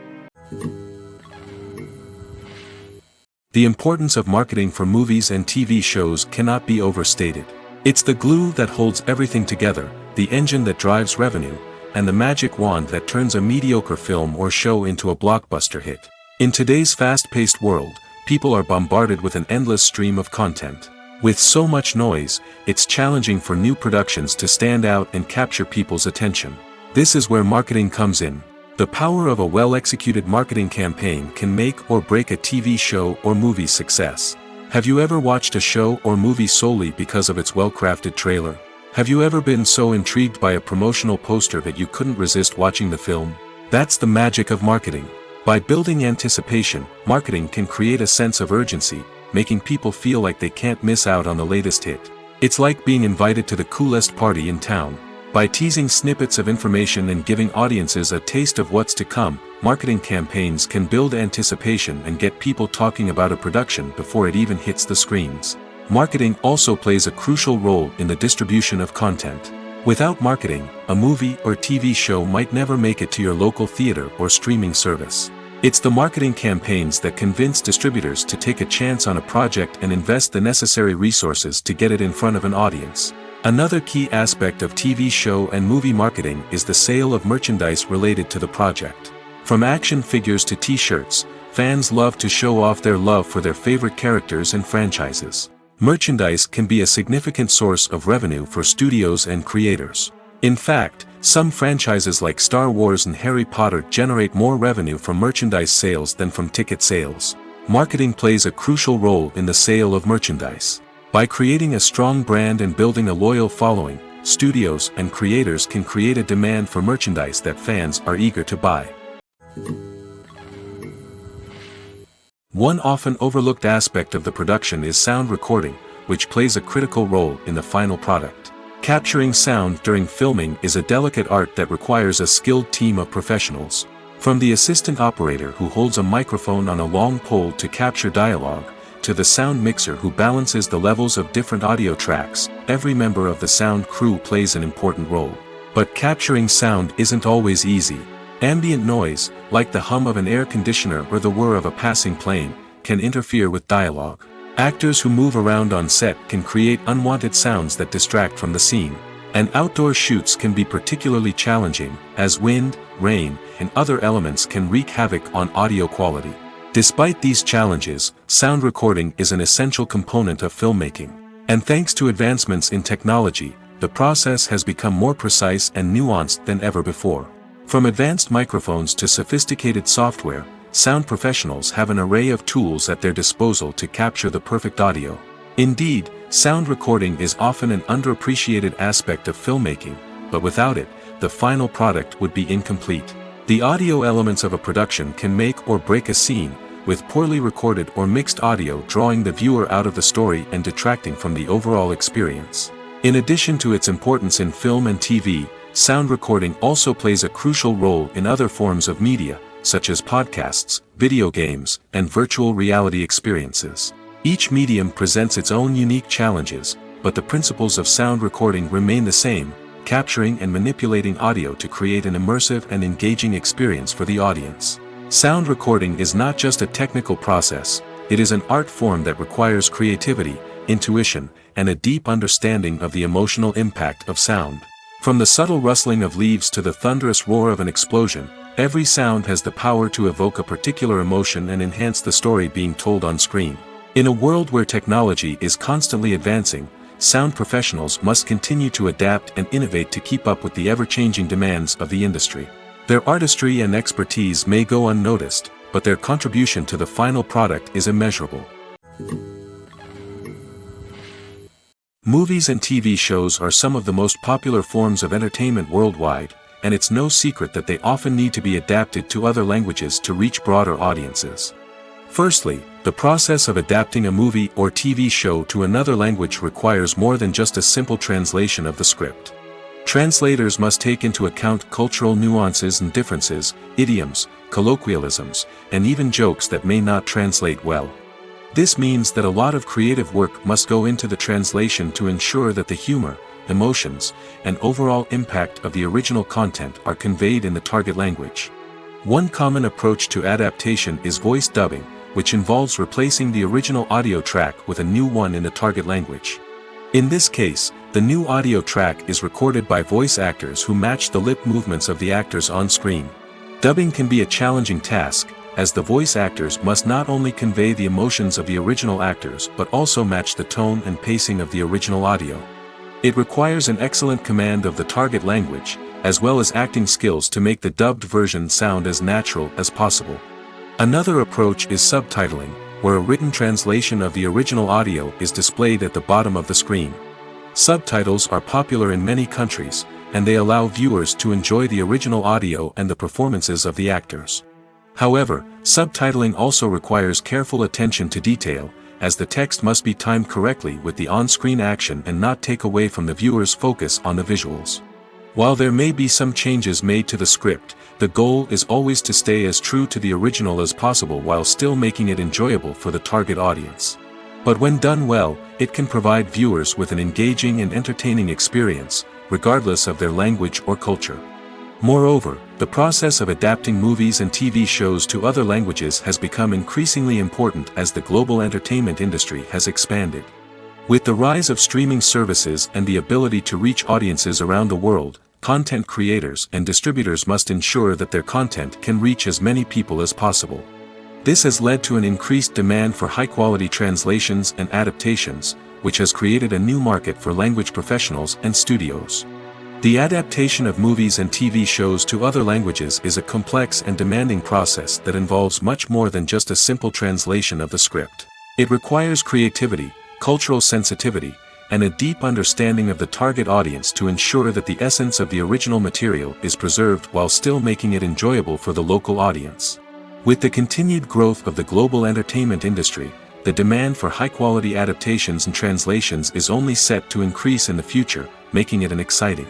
The importance of marketing for movies and TV shows cannot be overstated. It's the glue that holds everything together, the engine that drives revenue, and the magic wand that turns a mediocre film or show into a blockbuster hit. In today's fast-paced world, people are bombarded with an endless stream of content. With so much noise, it's challenging for new productions to stand out and capture people's attention. This is where marketing comes in. The power of a well-executed marketing campaign can make or break a TV show or movie's success. Have you ever watched a show or movie solely because of its well-crafted trailer? Have you ever been so intrigued by a promotional poster that you couldn't resist watching the film? That's the magic of marketing. By building anticipation, marketing can create a sense of urgency, making people feel like they can't miss out on the latest hit. It's like being invited to the coolest party in town. By teasing snippets of information and giving audiences a taste of what's to come, marketing campaigns can build anticipation and get people talking about a production before it even hits the screens. Marketing also plays a crucial role in the distribution of content. Without marketing, a movie or TV show might never make it to your local theater or streaming service. It's the marketing campaigns that convince distributors to take a chance on a project and invest the necessary resources to get it in front of an audience. Another key aspect of TV show and movie marketing is the sale of merchandise related to the project. From action figures to t-shirts, fans love to show off their love for their favorite characters and franchises. Merchandise can be a significant source of revenue for studios and creators. In fact, some franchises like Star Wars and Harry Potter generate more revenue from merchandise sales than from ticket sales. Marketing plays a crucial role in the sale of merchandise. By creating a strong brand and building a loyal following, studios and creators can create a demand for merchandise that fans are eager to buy. One often overlooked aspect of the production is sound recording, which plays a critical role in the final product. Capturing sound during filming is a delicate art that requires a skilled team of professionals. From the assistant operator who holds a microphone on a long pole to capture dialogue, to the sound mixer who balances the levels of different audio tracks, every member of the sound crew plays an important role. But capturing sound isn't always easy. Ambient noise, like the hum of an air conditioner or the whir of a passing plane, can interfere with dialogue. Actors who move around on set can create unwanted sounds that distract from the scene. And outdoor shoots can be particularly challenging, as wind, rain, and other elements can wreak havoc on audio quality. Despite these challenges, sound recording is an essential component of filmmaking. And thanks to advancements in technology, the process has become more precise and nuanced than ever before. From advanced microphones to sophisticated software, sound professionals have an array of tools at their disposal to capture the perfect audio. Indeed, sound recording is often an underappreciated aspect of filmmaking, but without it, the final product would be incomplete. The audio elements of a production can make or break a scene, with poorly recorded or mixed audio drawing the viewer out of the story and detracting from the overall experience. In addition to its importance in film and TV, sound recording also plays a crucial role in other forms of media, such as podcasts, video games, and virtual reality experiences. Each medium presents its own unique challenges, but the principles of sound recording remain the same, capturing and manipulating audio to create an immersive and engaging experience for the audience. Sound recording is not just a technical process, it is an art form that requires creativity, intuition, and a deep understanding of the emotional impact of sound. From the subtle rustling of leaves to the thunderous roar of an explosion, every sound has the power to evoke a particular emotion and enhance the story being told on screen. In a world where technology is constantly advancing, sound professionals must continue to adapt and innovate to keep up with the ever-changing demands of the industry. Their artistry and expertise may go unnoticed, but their contribution to the final product is immeasurable. Movies and TV shows are some of the most popular forms of entertainment worldwide, and it's no secret that they often need to be adapted to other languages to reach broader audiences. Firstly, the process of adapting a movie or TV show to another language requires more than just a simple translation of the script. Translators must take into account cultural nuances and differences, idioms, colloquialisms, and even jokes that may not translate well. This means that a lot of creative work must go into the translation to ensure that the humor, emotions, and overall impact of the original content are conveyed in the target language. One common approach to adaptation is voice dubbing, which involves replacing the original audio track with a new one in the target language. In this case, the new audio track is recorded by voice actors who match the lip movements of the actors on screen. Dubbing can be a challenging task, as the voice actors must not only convey the emotions of the original actors but also match the tone and pacing of the original audio. It requires an excellent command of the target language, as well as acting skills to make the dubbed version sound as natural as possible. Another approach is subtitling, where a written translation of the original audio is displayed at the bottom of the screen. Subtitles are popular in many countries, and they allow viewers to enjoy the original audio and the performances of the actors. However, subtitling also requires careful attention to detail, as the text must be timed correctly with the on-screen action and not take away from the viewer's focus on the visuals. While there may be some changes made to the script, the goal is always to stay as true to the original as possible while still making it enjoyable for the target audience. But when done well, it can provide viewers with an engaging and entertaining experience, regardless of their language or culture. Moreover, the process of adapting movies and TV shows to other languages has become increasingly important as the global entertainment industry has expanded. With the rise of streaming services and the ability to reach audiences around the world, content creators and distributors must ensure that their content can reach as many people as possible. This has led to an increased demand for high-quality translations and adaptations, which has created a new market for language professionals and studios. The adaptation of movies and TV shows to other languages is a complex and demanding process that involves much more than just a simple translation of the script. It requires creativity, cultural sensitivity, and a deep understanding of the target audience to ensure that the essence of the original material is preserved while still making it enjoyable for the local audience. With the continued growth of the global entertainment industry, the demand for high-quality adaptations and translations is only set to increase in the future, making it an exciting.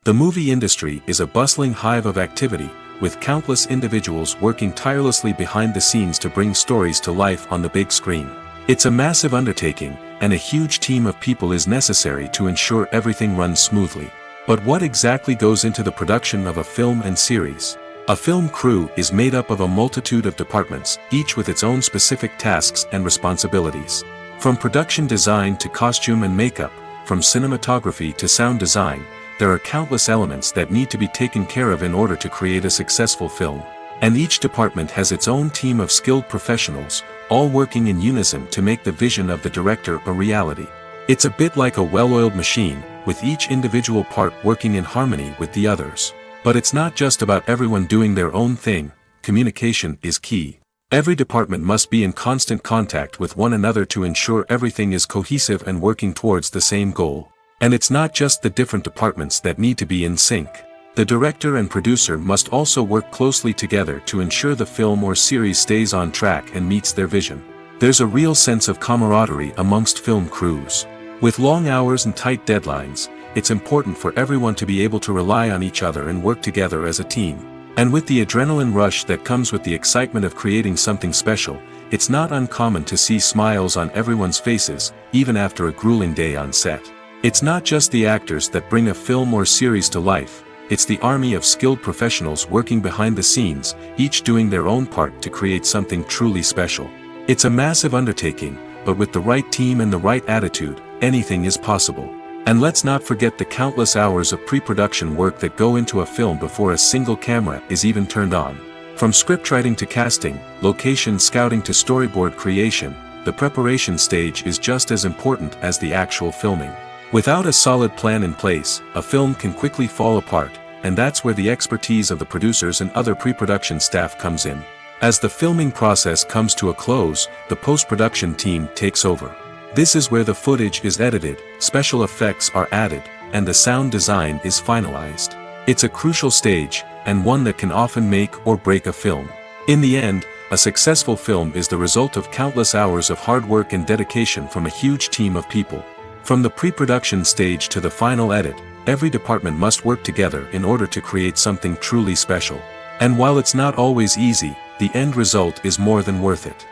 The movie industry is a bustling hive of activity, with countless individuals working tirelessly behind the scenes to bring stories to life on the big screen. It's a massive undertaking, and a huge team of people is necessary to ensure everything runs smoothly. But what exactly goes into the production of a film and series? A film crew is made up of a multitude of departments, each with its own specific tasks and responsibilities. From production design to costume and makeup, from cinematography to sound design, there are countless elements that need to be taken care of in order to create a successful film. And each department has its own team of skilled professionals, all working in unison to make the vision of the director a reality. It's a bit like a well-oiled machine, with each individual part working in harmony with the others. But it's not just about everyone doing their own thing. Communication is key. Every department must be in constant contact with one another to ensure everything is cohesive and working towards the same goal. And it's not just the different departments that need to be in sync. The director and producer must also work closely together to ensure the film or series stays on track and meets their vision. There's a real sense of camaraderie amongst film crews. With long hours and tight deadlines, it's important for everyone to be able to rely on each other and work together as a team. And with the adrenaline rush that comes with the excitement of creating something special, it's not uncommon to see smiles on everyone's faces, even after a grueling day on set. It's not just the actors that bring a film or series to life, it's the army of skilled professionals working behind the scenes, each doing their own part to create something truly special. It's a massive undertaking, but with the right team and the right attitude, anything is possible. And let's not forget the countless hours of pre-production work that go into a film before a single camera is even turned on. From scriptwriting to casting, location scouting to storyboard creation, the preparation stage is just as important as the actual filming. Without a solid plan in place, a film can quickly fall apart, and that's where the expertise of the producers and other pre-production staff comes in. As the filming process comes to a close, the post-production team takes over. This is where the footage is edited, special effects are added, and the sound design is finalized. It's a crucial stage, and one that can often make or break a film. In the end, a successful film is the result of countless hours of hard work and dedication from a huge team of people. From the pre-production stage to the final edit, every department must work together in order to create something truly special. And while it's not always easy, the end result is more than worth it.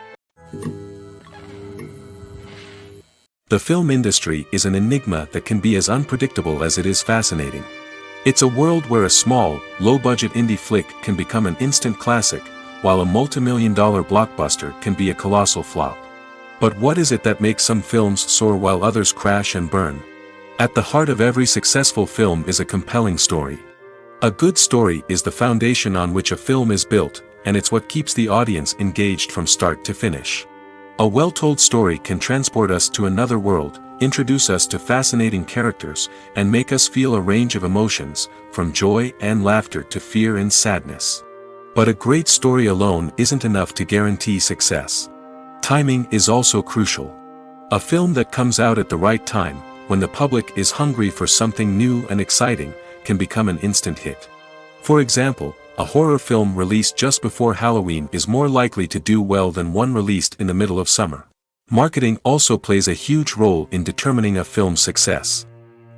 The film industry is an enigma that can be as unpredictable as it is fascinating. It's a world where a small, low-budget indie flick can become an instant classic, while a multi-million-dollar blockbuster can be a colossal flop. But what is it that makes some films soar while others crash and burn? At the heart of every successful film is a compelling story. A good story is the foundation on which a film is built, and it's what keeps the audience engaged from start to finish. A well-told story can transport us to another world, introduce us to fascinating characters, and make us feel a range of emotions, from joy and laughter to fear and sadness. But a great story alone isn't enough to guarantee success. Timing is also crucial. A film that comes out at the right time, when the public is hungry for something new and exciting, can become an instant hit. For example, a horror film released just before Halloween is more likely to do well than one released in the middle of summer. Marketing also plays a huge role in determining a film's success.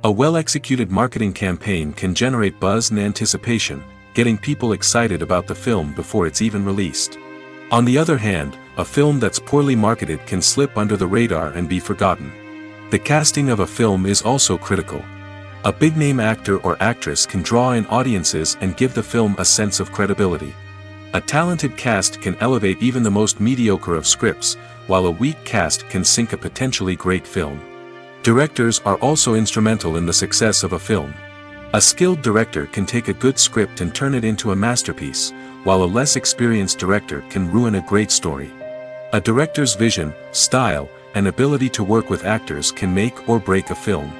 A well-executed marketing campaign can generate buzz and anticipation, getting people excited about the film before it's even released. On the other hand, a film that's poorly marketed can slip under the radar and be forgotten. The casting of a film is also critical. A big-name actor or actress can draw in audiences and give the film a sense of credibility. A talented cast can elevate even the most mediocre of scripts, while a weak cast can sink a potentially great film. Directors are also instrumental in the success of a film. A skilled director can take a good script and turn it into a masterpiece, while a less experienced director can ruin a great story. A director's vision, style, and ability to work with actors can make or break a film.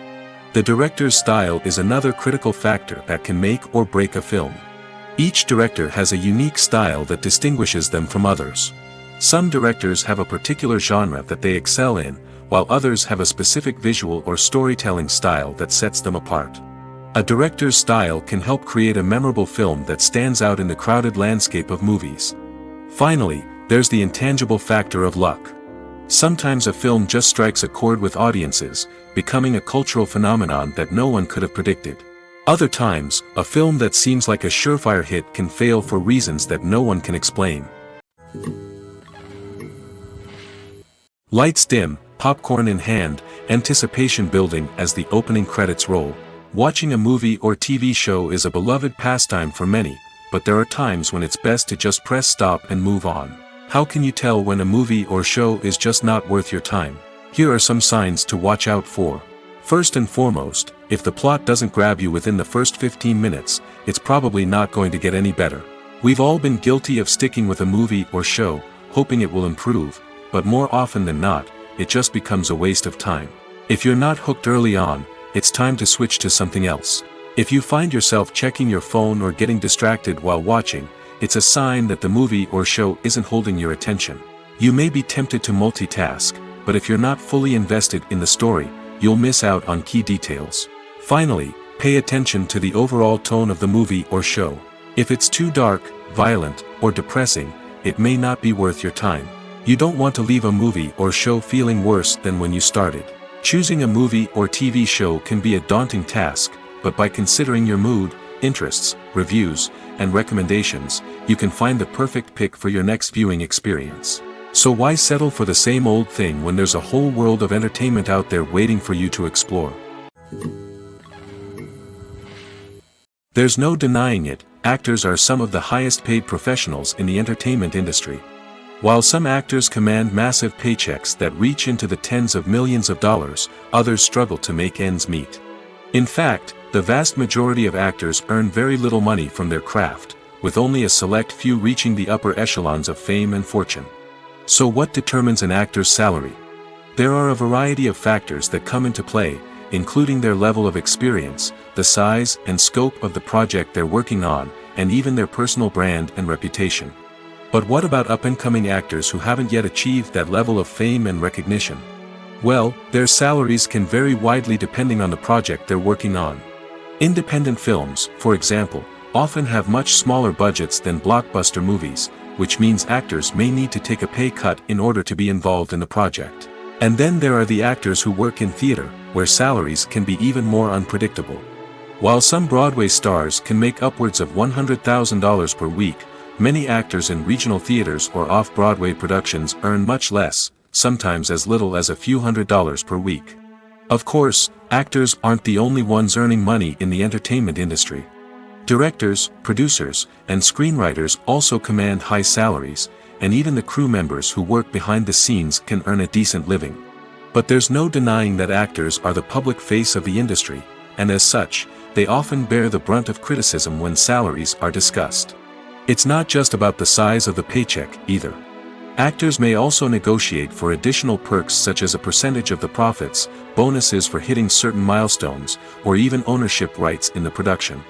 The director's style is another critical factor that can make or break a film. Each director has a unique style that distinguishes them from others. Some directors have a particular genre that they excel in, while others have a specific visual or storytelling style that sets them apart. A director's style can help create a memorable film that stands out in the crowded landscape of movies. Finally, there's the intangible factor of luck. Sometimes a film just strikes a chord with audiences, becoming a cultural phenomenon that no one could have predicted. Other times, a film that seems like a surefire hit can fail for reasons that no one can explain. Lights dim, popcorn in hand, anticipation building as the opening credits roll. Watching a movie or TV show is a beloved pastime for many, but there are times when it's best to just press stop and move on. How can you tell when a movie or show is just not worth your time? Here are some signs to watch out for. First and foremost, if the plot doesn't grab you within the first 15 minutes, it's probably not going to get any better. We've all been guilty of sticking with a movie or show, hoping it will improve, but more often than not, it just becomes a waste of time. If you're not hooked early on, it's time to switch to something else. If you find yourself checking your phone or getting distracted while watching, it's a sign that the movie or show isn't holding your attention. You may be tempted to multitask, but if you're not fully invested in the story, you'll miss out on key details. Finally, pay attention to the overall tone of the movie or show. If it's too dark, violent, or depressing, it may not be worth your time. You don't want to leave a movie or show feeling worse than when you started. Choosing a movie or TV show can be a daunting task, but by considering your mood, interests, reviews, and recommendations, you can find the perfect pick for your next viewing experience. So why settle for the same old thing when there's a whole world of entertainment out there waiting for you to explore? There's no denying it, actors are some of the highest paid professionals in the entertainment industry. While some actors command massive paychecks that reach into the tens of millions of dollars, others struggle to make ends meet. In fact, the vast majority of actors earn very little money from their craft, with only a select few reaching the upper echelons of fame and fortune. So what determines an actor's salary? There are a variety of factors that come into play, including their level of experience, the size and scope of the project they're working on, and even their personal brand and reputation. But what about up-and-coming actors who haven't yet achieved that level of fame and recognition? Well, their salaries can vary widely depending on the project they're working on. Independent films, for example, often have much smaller budgets than blockbuster movies, which means actors may need to take a pay cut in order to be involved in the project. And then there are the actors who work in theater, where salaries can be even more unpredictable. While some Broadway stars can make upwards of $100,000 per week, many actors in regional theaters or off-Broadway productions earn much less, sometimes as little as a few $100s per week. Of course, actors aren't the only ones earning money in the entertainment industry. Directors, producers, and screenwriters also command high salaries, and even the crew members who work behind the scenes can earn a decent living. But there's no denying that actors are the public face of the industry, and as such, they often bear the brunt of criticism when salaries are discussed. It's not just about the size of the paycheck, either. Actors may also negotiate for additional perks such as a percentage of the profits, bonuses for hitting certain milestones, or even ownership rights in the production.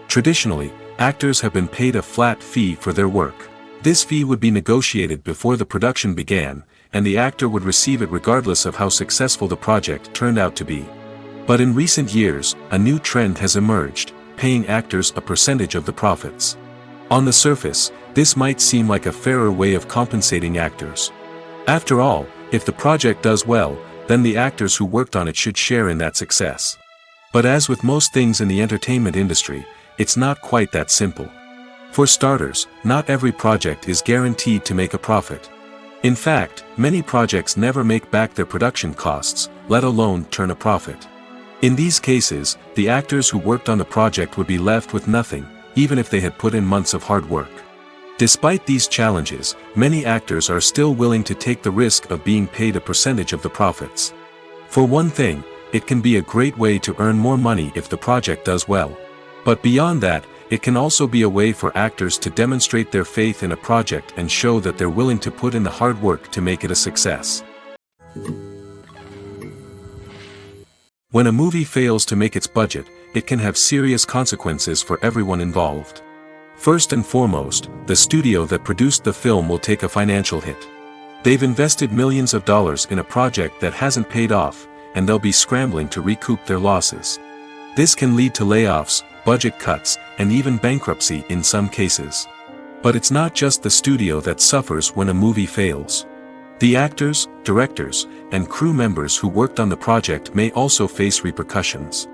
Traditionally, actors have been paid a flat fee for their work. This fee would be negotiated before the production began, and the actor would receive it regardless of how successful the project turned out to be. But in recent years, a new trend has emerged, paying actors a percentage of the profits. On the surface, this might seem like a fairer way of compensating actors. After all, if the project does well, then the actors who worked on it should share in that success. But as with most things in the entertainment industry, it's not quite that simple. For starters, not every project is guaranteed to make a profit. In fact, many projects never make back their production costs, let alone turn a profit. In these cases, the actors who worked on the project would be left with nothing, even if they had put in months of hard work. Despite these challenges, many actors are still willing to take the risk of being paid a percentage of the profits. For one thing, it can be a great way to earn more money if the project does well. But beyond that, it can also be a way for actors to demonstrate their faith in a project and show that they're willing to put in the hard work to make it a success. When a movie fails to make its budget, it can have serious consequences for everyone involved. First and foremost, the studio that produced the film will take a financial hit. They've invested millions of dollars in a project that hasn't paid off, and they'll be scrambling to recoup their losses. This can lead to layoffs, budget cuts, and even bankruptcy in some cases. But it's not just the studio that suffers when a movie fails. The actors, directors, and crew members who worked on the project may also face repercussions.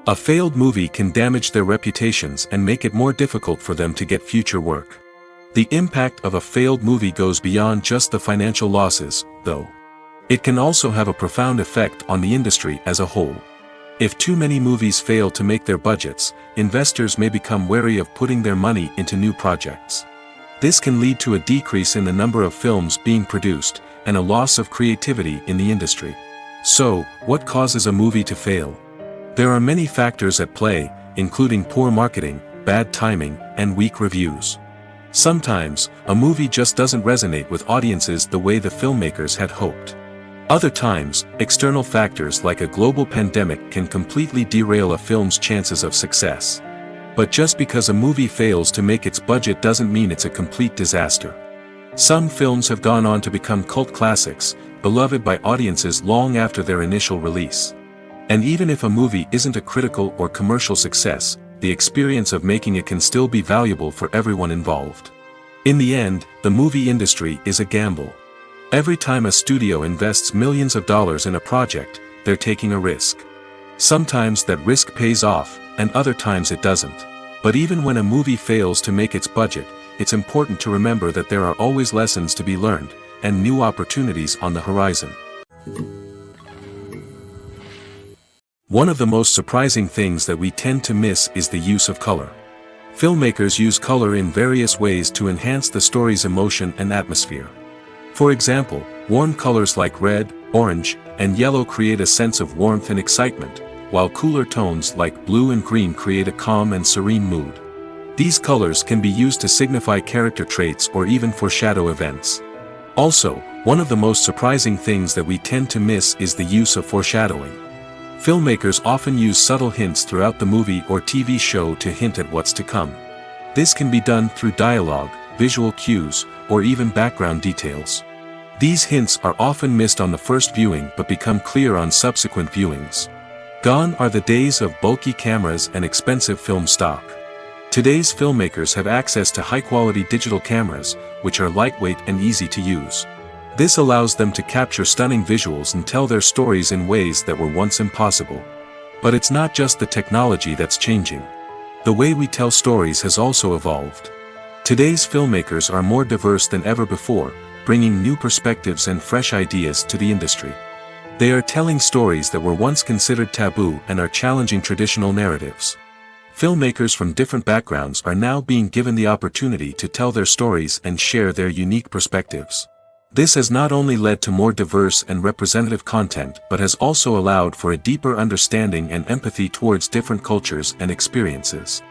A failed movie can damage their reputations and make it more difficult for them to get future work. The impact of a failed movie goes beyond just the financial losses, though. It can also have a profound effect on the industry as a whole. If too many movies fail to make their budgets, investors may become wary of putting their money into new projects. This can lead to a decrease in the number of films being produced, and a loss of creativity in the industry. So, what causes a movie to fail? There are many factors at play, including poor marketing, bad timing, and weak reviews. Sometimes, a movie just doesn't resonate with audiences the way the filmmakers had hoped. Other times, external factors like a global pandemic can completely derail a film's chances of success. But just because a movie fails to make its budget doesn't mean it's a complete disaster. Some films have gone on to become cult classics, beloved by audiences long after their initial release. And even if a movie isn't a critical or commercial success, the experience of making it can still be valuable for everyone involved. In the end, the movie industry is a gamble. Every time a studio invests millions of dollars in a project, they're taking a risk. Sometimes that risk pays off, and other times it doesn't. But even when a movie fails to make its budget, it's important to remember that there are always lessons to be learned, and new opportunities on the horizon. One of the most surprising things that we tend to miss is the use of color. Filmmakers use color in various ways to enhance the story's emotion and atmosphere. For example, warm colors like red, orange, and yellow create a sense of warmth and excitement, while cooler tones like blue and green create a calm and serene mood. These colors can be used to signify character traits or even foreshadow events. Also, one of the most surprising things that we tend to miss is the use of foreshadowing. Filmmakers often use subtle hints throughout the movie or TV show to hint at what's to come. This can be done through dialogue, visual cues, or even background details. These hints are often missed on the first viewing but become clear on subsequent viewings. Gone are the days of bulky cameras and expensive film stock. Today's filmmakers have access to high-quality digital cameras, which are lightweight and easy to use. This allows them to capture stunning visuals and tell their stories in ways that were once impossible. But it's not just the technology that's changing. The way we tell stories has also evolved. Today's filmmakers are more diverse than ever before, bringing new perspectives and fresh ideas to the industry. They are telling stories that were once considered taboo and are challenging traditional narratives. Filmmakers from different backgrounds are now being given the opportunity to tell their stories and share their unique perspectives. This has not only led to more diverse and representative content but has also allowed for a deeper understanding and empathy towards different cultures and experiences.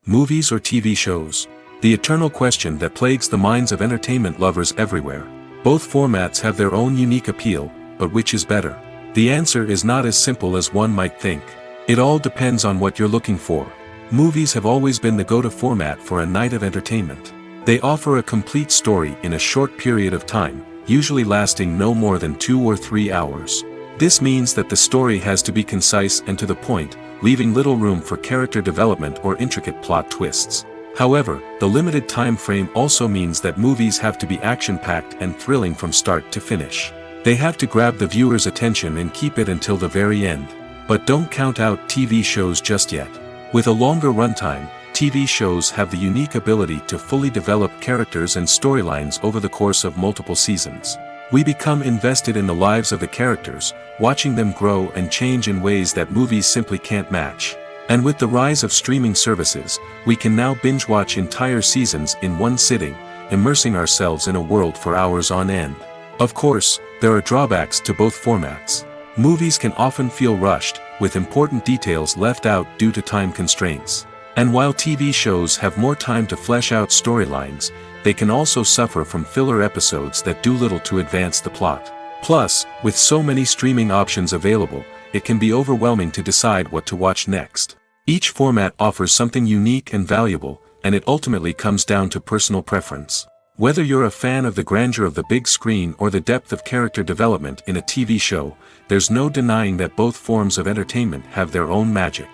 Movies or TV shows? The eternal question that plagues the minds of entertainment lovers everywhere. Both formats have their own unique appeal, but which is better? The answer is not as simple as one might think. It all depends on what you're looking for. Movies have always been the go-to format for a night of entertainment. They offer a complete story in a short period of time, usually lasting no more than 2 or 3 hours. This means that the story has to be concise and to the point, leaving little room for character development or intricate plot twists. However, the limited time frame also means that movies have to be action-packed and thrilling from start to finish. They have to grab the viewer's attention and keep it until the very end. But don't count out TV shows just yet. With a longer runtime, TV shows have the unique ability to fully develop characters and storylines over the course of multiple seasons. We become invested in the lives of the characters, watching them grow and change in ways that movies simply can't match. And with the rise of streaming services, we can now binge-watch entire seasons in one sitting, immersing ourselves in a world for hours on end. Of course, there are drawbacks to both formats. Movies can often feel rushed, with important details left out due to time constraints. And while TV shows have more time to flesh out storylines, they can also suffer from filler episodes that do little to advance the plot. Plus, with so many streaming options available, it can be overwhelming to decide what to watch next. Each format offers something unique and valuable, and it ultimately comes down to personal preference. Whether you're a fan of the grandeur of the big screen or the depth of character development in a TV show, there's no denying that both forms of entertainment have their own magic.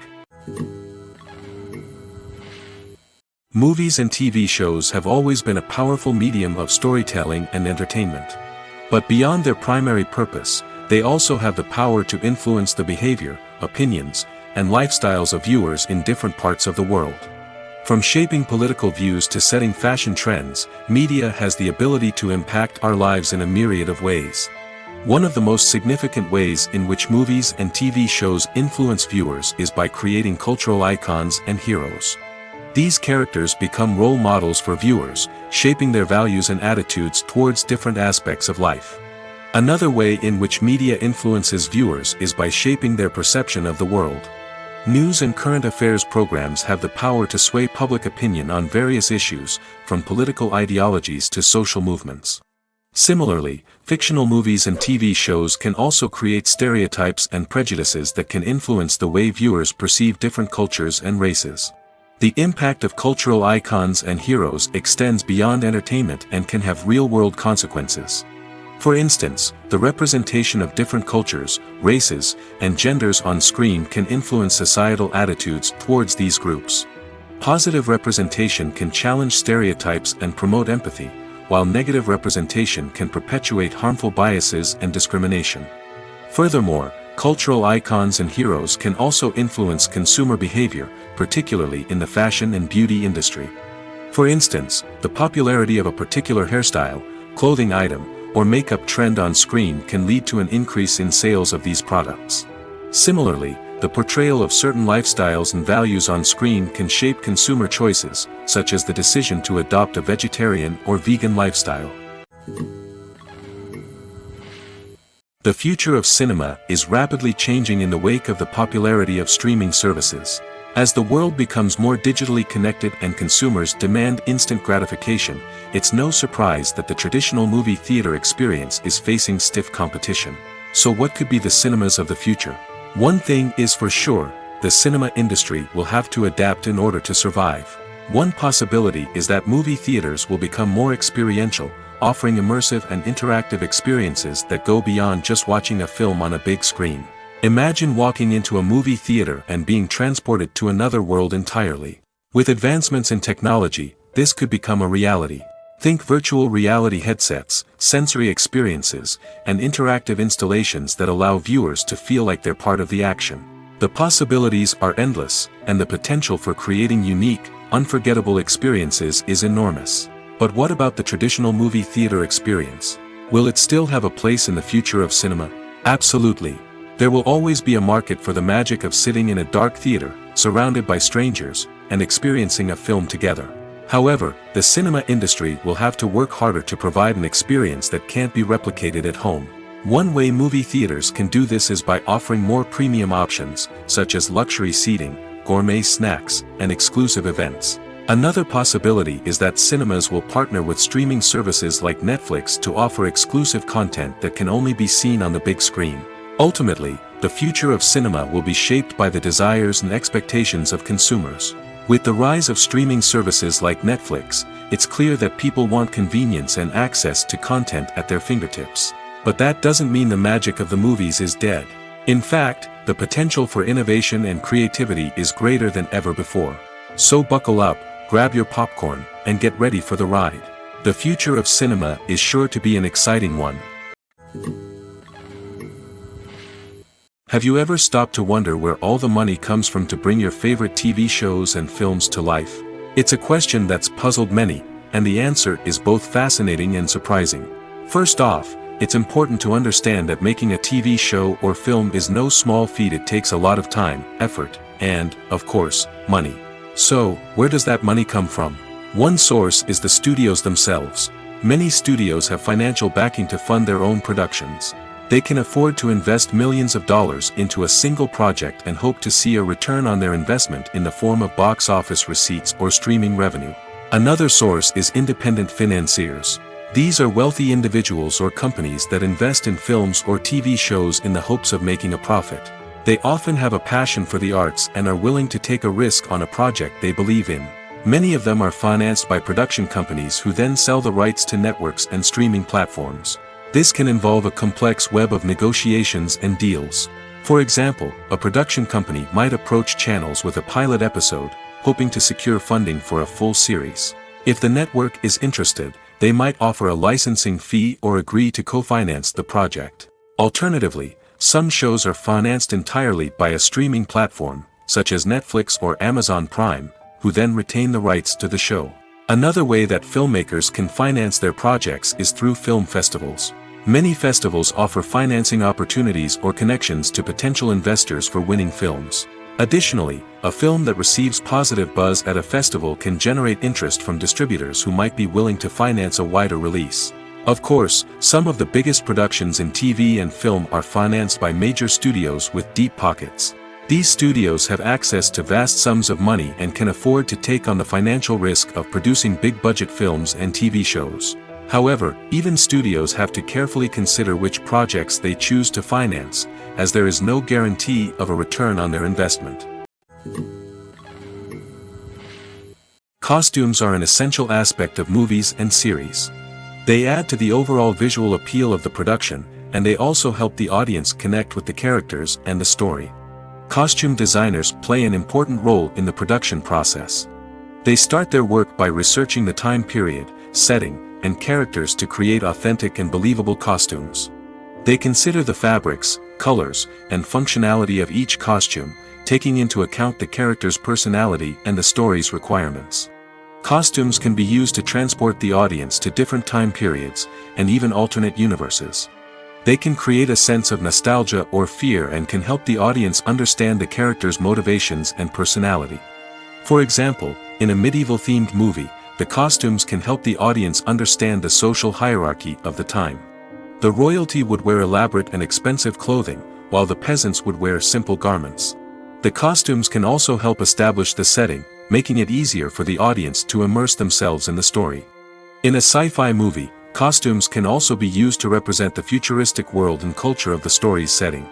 Movies and TV shows have always been a powerful medium of storytelling and entertainment. But beyond their primary purpose, they also have the power to influence the behavior, opinions, and lifestyles of viewers in different parts of the world. From shaping political views to setting fashion trends, media has the ability to impact our lives in a myriad of ways. One of the most significant ways in which movies and TV shows influence viewers is by creating cultural icons and heroes. These characters become role models for viewers, shaping their values and attitudes towards different aspects of life. Another way in which media influences viewers is by shaping their perception of the world. News and current affairs programs have the power to sway public opinion on various issues, from political ideologies to social movements. Similarly, fictional movies and TV shows can also create stereotypes and prejudices that can influence the way viewers perceive different cultures and races. The impact of cultural icons and heroes extends beyond entertainment and can have real-world consequences. For instance, the representation of different cultures, races, and genders on screen can influence societal attitudes towards these groups. Positive representation can challenge stereotypes and promote empathy, while negative representation can perpetuate harmful biases and discrimination. Furthermore, cultural icons and heroes can also influence consumer behavior, particularly in the fashion and beauty industry. For instance, the popularity of a particular hairstyle, clothing item, or makeup trend on screen can lead to an increase in sales of these products. Similarly, the portrayal of certain lifestyles and values on screen can shape consumer choices, such as the decision to adopt a vegetarian or vegan lifestyle. The future of cinema is rapidly changing in the wake of the popularity of streaming services. As the world becomes more digitally connected and consumers demand instant gratification, it's no surprise that the traditional movie theater experience is facing stiff competition. So what could be the cinemas of the future? One thing is for sure, the cinema industry will have to adapt in order to survive. One possibility is that movie theaters will become more experiential, offering immersive and interactive experiences that go beyond just watching a film on a big screen. Imagine walking into a movie theater and being transported to another world entirely. With advancements in technology, this could become a reality. Think virtual reality headsets, sensory experiences, and interactive installations that allow viewers to feel like they're part of the action. The possibilities are endless, and the potential for creating unique, unforgettable experiences is enormous. But what about the traditional movie theater experience? Will it still have a place in the future of cinema? Absolutely. There will always be a market for the magic of sitting in a dark theater, surrounded by strangers, and experiencing a film together. However, the cinema industry will have to work harder to provide an experience that can't be replicated at home. One way movie theaters can do this is by offering more premium options, such as luxury seating, gourmet snacks, and exclusive events. Another possibility is that cinemas will partner with streaming services like Netflix to offer exclusive content that can only be seen on the big screen. Ultimately, the future of cinema will be shaped by the desires and expectations of consumers. With the rise of streaming services like Netflix, it's clear that people want convenience and access to content at their fingertips. But that doesn't mean the magic of the movies is dead. In fact, the potential for innovation and creativity is greater than ever before. So buckle up, grab your popcorn, and get ready for the ride. The future of cinema is sure to be an exciting one. Have you ever stopped to wonder where all the money comes from to bring your favorite TV shows and films to life? It's a question that's puzzled many, and the answer is both fascinating and surprising. First off, it's important to understand that making a TV show or film is no small feat. It takes a lot of time, effort, and, of course, money. So, where does that money come from? One source is the studios themselves. Many studios have financial backing to fund their own productions. They can afford to invest millions of dollars into a single project and hope to see a return on their investment in the form of box office receipts or streaming revenue. Another source is independent financiers. These are wealthy individuals or companies that invest in films or TV shows in the hopes of making a profit. They often have a passion for the arts and are willing to take a risk on a project they believe in. Many of them are financed by production companies who then sell the rights to networks and streaming platforms. This can involve a complex web of negotiations and deals. For example, a production company might approach channels with a pilot episode, hoping to secure funding for a full series. If the network is interested, they might offer a licensing fee or agree to co-finance the project. Alternatively, some shows are financed entirely by a streaming platform, such as Netflix or Amazon Prime, who then retain the rights to the show. Another way that filmmakers can finance their projects is through film festivals. Many festivals offer financing opportunities or connections to potential investors for winning films. Additionally, a film that receives positive buzz at a festival can generate interest from distributors who might be willing to finance a wider release. Of course, some of the biggest productions in TV and film are financed by major studios with deep pockets. These studios have access to vast sums of money and can afford to take on the financial risk of producing big-budget films and TV shows. However, even studios have to carefully consider which projects they choose to finance, as there is no guarantee of a return on their investment. Costumes are an essential aspect of movies and series. They add to the overall visual appeal of the production, and they also help the audience connect with the characters and the story. Costume designers play an important role in the production process. They start their work by researching the time period, setting, and characters to create authentic and believable costumes. They consider the fabrics, colors, and functionality of each costume, taking into account the character's personality and the story's requirements. Costumes can be used to transport the audience to different time periods, and even alternate universes. They can create a sense of nostalgia or fear and can help the audience understand the character's motivations and personality. For example, in a medieval-themed movie, the costumes can help the audience understand the social hierarchy of the time. The royalty would wear elaborate and expensive clothing, while the peasants would wear simple garments. The costumes can also help establish the setting, making it easier for the audience to immerse themselves in the story. In a sci-fi movie, costumes can also be used to represent the futuristic world and culture of the story's setting.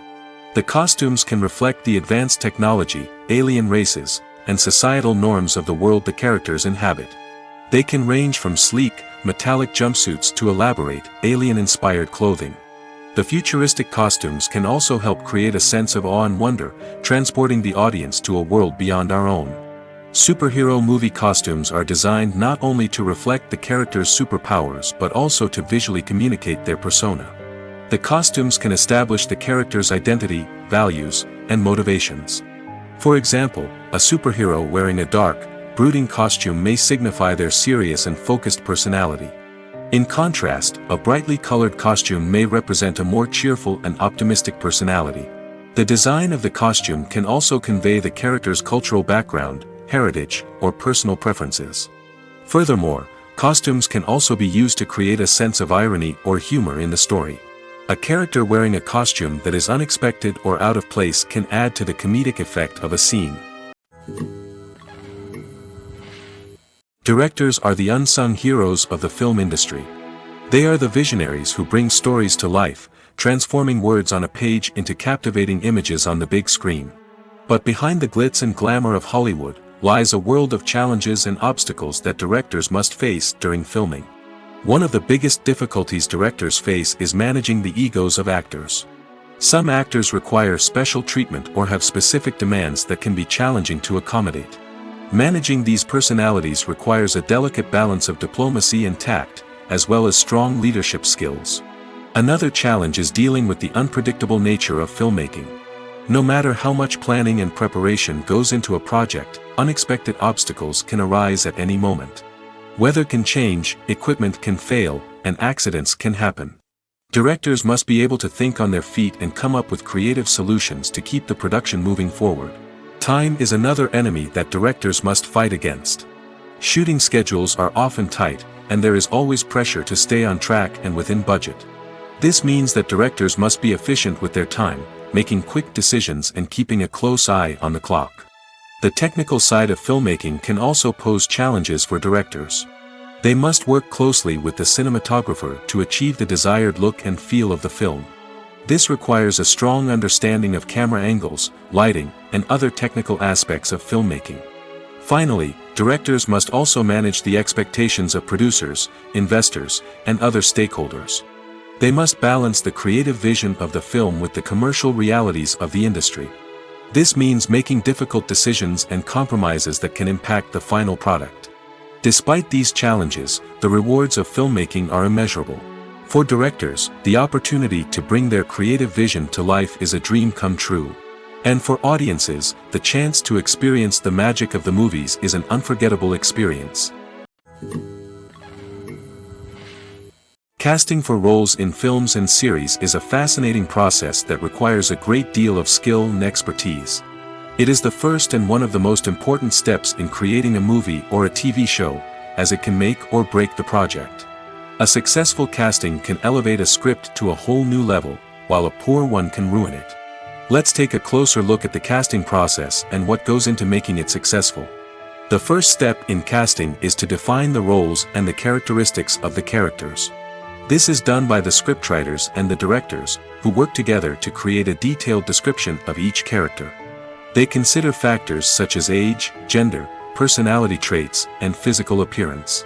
The costumes can reflect the advanced technology, alien races, and societal norms of the world the characters inhabit. They can range from sleek, metallic jumpsuits to elaborate, alien-inspired clothing. The futuristic costumes can also help create a sense of awe and wonder, transporting the audience to a world beyond our own. Superhero movie costumes are designed not only to reflect the character's superpowers but also to visually communicate their persona. The costumes can establish the character's identity, values, and motivations. For example, a superhero wearing a dark, brooding costume may signify their serious and focused personality. In contrast, a brightly colored costume may represent a more cheerful and optimistic personality. The design of the costume can also convey the character's cultural background, heritage, or personal preferences. Furthermore, costumes can also be used to create a sense of irony or humor in the story. A character wearing a costume that is unexpected or out of place can add to the comedic effect of a scene. Directors are the unsung heroes of the film industry. They are the visionaries who bring stories to life, transforming words on a page into captivating images on the big screen. But behind the glitz and glamour of Hollywood lies a world of challenges and obstacles that directors must face during filming. One of the biggest difficulties directors face is managing the egos of actors. Some actors require special treatment or have specific demands that can be challenging to accommodate. Managing these personalities requires a delicate balance of diplomacy and tact, as well as strong leadership skills. Another challenge is dealing with the unpredictable nature of filmmaking. No matter how much planning and preparation goes into a project, unexpected obstacles can arise at any moment. Weather can change, equipment can fail, and accidents can happen. Directors must be able to think on their feet and come up with creative solutions to keep the production moving forward. Time is another enemy that directors must fight against. Shooting schedules are often tight, and there is always pressure to stay on track and within budget. This means that directors must be efficient with their time, making quick decisions and keeping a close eye on the clock. The technical side of filmmaking can also pose challenges for directors. They must work closely with the cinematographer to achieve the desired look and feel of the film. This requires a strong understanding of camera angles, lighting, and other technical aspects of filmmaking. Finally, directors must also manage the expectations of producers, investors, and other stakeholders. They must balance the creative vision of the film with the commercial realities of the industry. This means making difficult decisions and compromises that can impact the final product. Despite these challenges, the rewards of filmmaking are immeasurable. For directors, the opportunity to bring their creative vision to life is a dream come true. And for audiences, the chance to experience the magic of the movies is an unforgettable experience. Casting for roles in films and series is a fascinating process that requires a great deal of skill and expertise. It is the first and one of the most important steps in creating a movie or a TV show, as it can make or break the project. A successful casting can elevate a script to a whole new level, while a poor one can ruin it. Let's take a closer look at the casting process and what goes into making it successful. The first step in casting is to define the roles and the characteristics of the characters. This is done by the scriptwriters and the directors, who work together to create a detailed description of each character. They consider factors such as age, gender, personality traits, and physical appearance.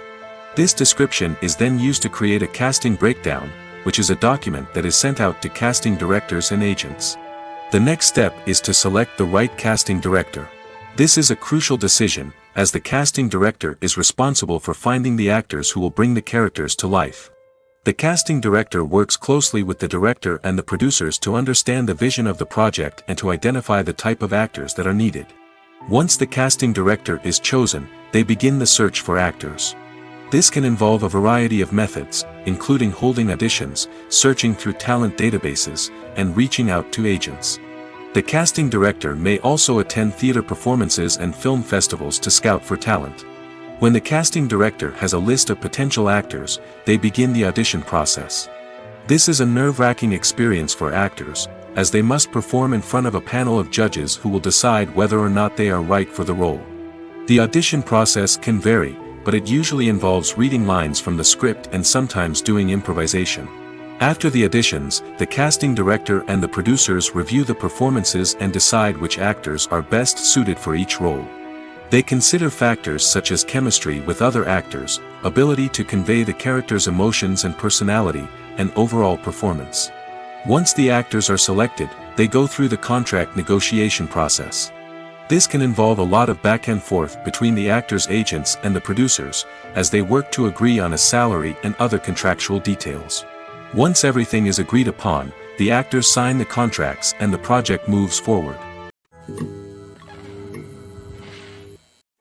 This description is then used to create a casting breakdown, which is a document that is sent out to casting directors and agents. The next step is to select the right casting director. This is a crucial decision, as the casting director is responsible for finding the actors who will bring the characters to life. The casting director works closely with the director and the producers to understand the vision of the project and to identify the type of actors that are needed. Once the casting director is chosen, they begin the search for actors. This can involve a variety of methods, including holding auditions, searching through talent databases, and reaching out to agents. The casting director may also attend theater performances and film festivals to scout for talent. When the casting director has a list of potential actors, they begin the audition process. This is a nerve-wracking experience for actors, as they must perform in front of a panel of judges who will decide whether or not they are right for the role. The audition process can vary, but it usually involves reading lines from the script and sometimes doing improvisation. After the auditions, the casting director and the producers review the performances and decide which actors are best suited for each role. They consider factors such as chemistry with other actors, ability to convey the character's emotions and personality, and overall performance. Once the actors are selected, they go through the contract negotiation process. This can involve a lot of back and forth between the actors' agents and the producers, as they work to agree on a salary and other contractual details. Once everything is agreed upon, the actors sign the contracts and the project moves forward.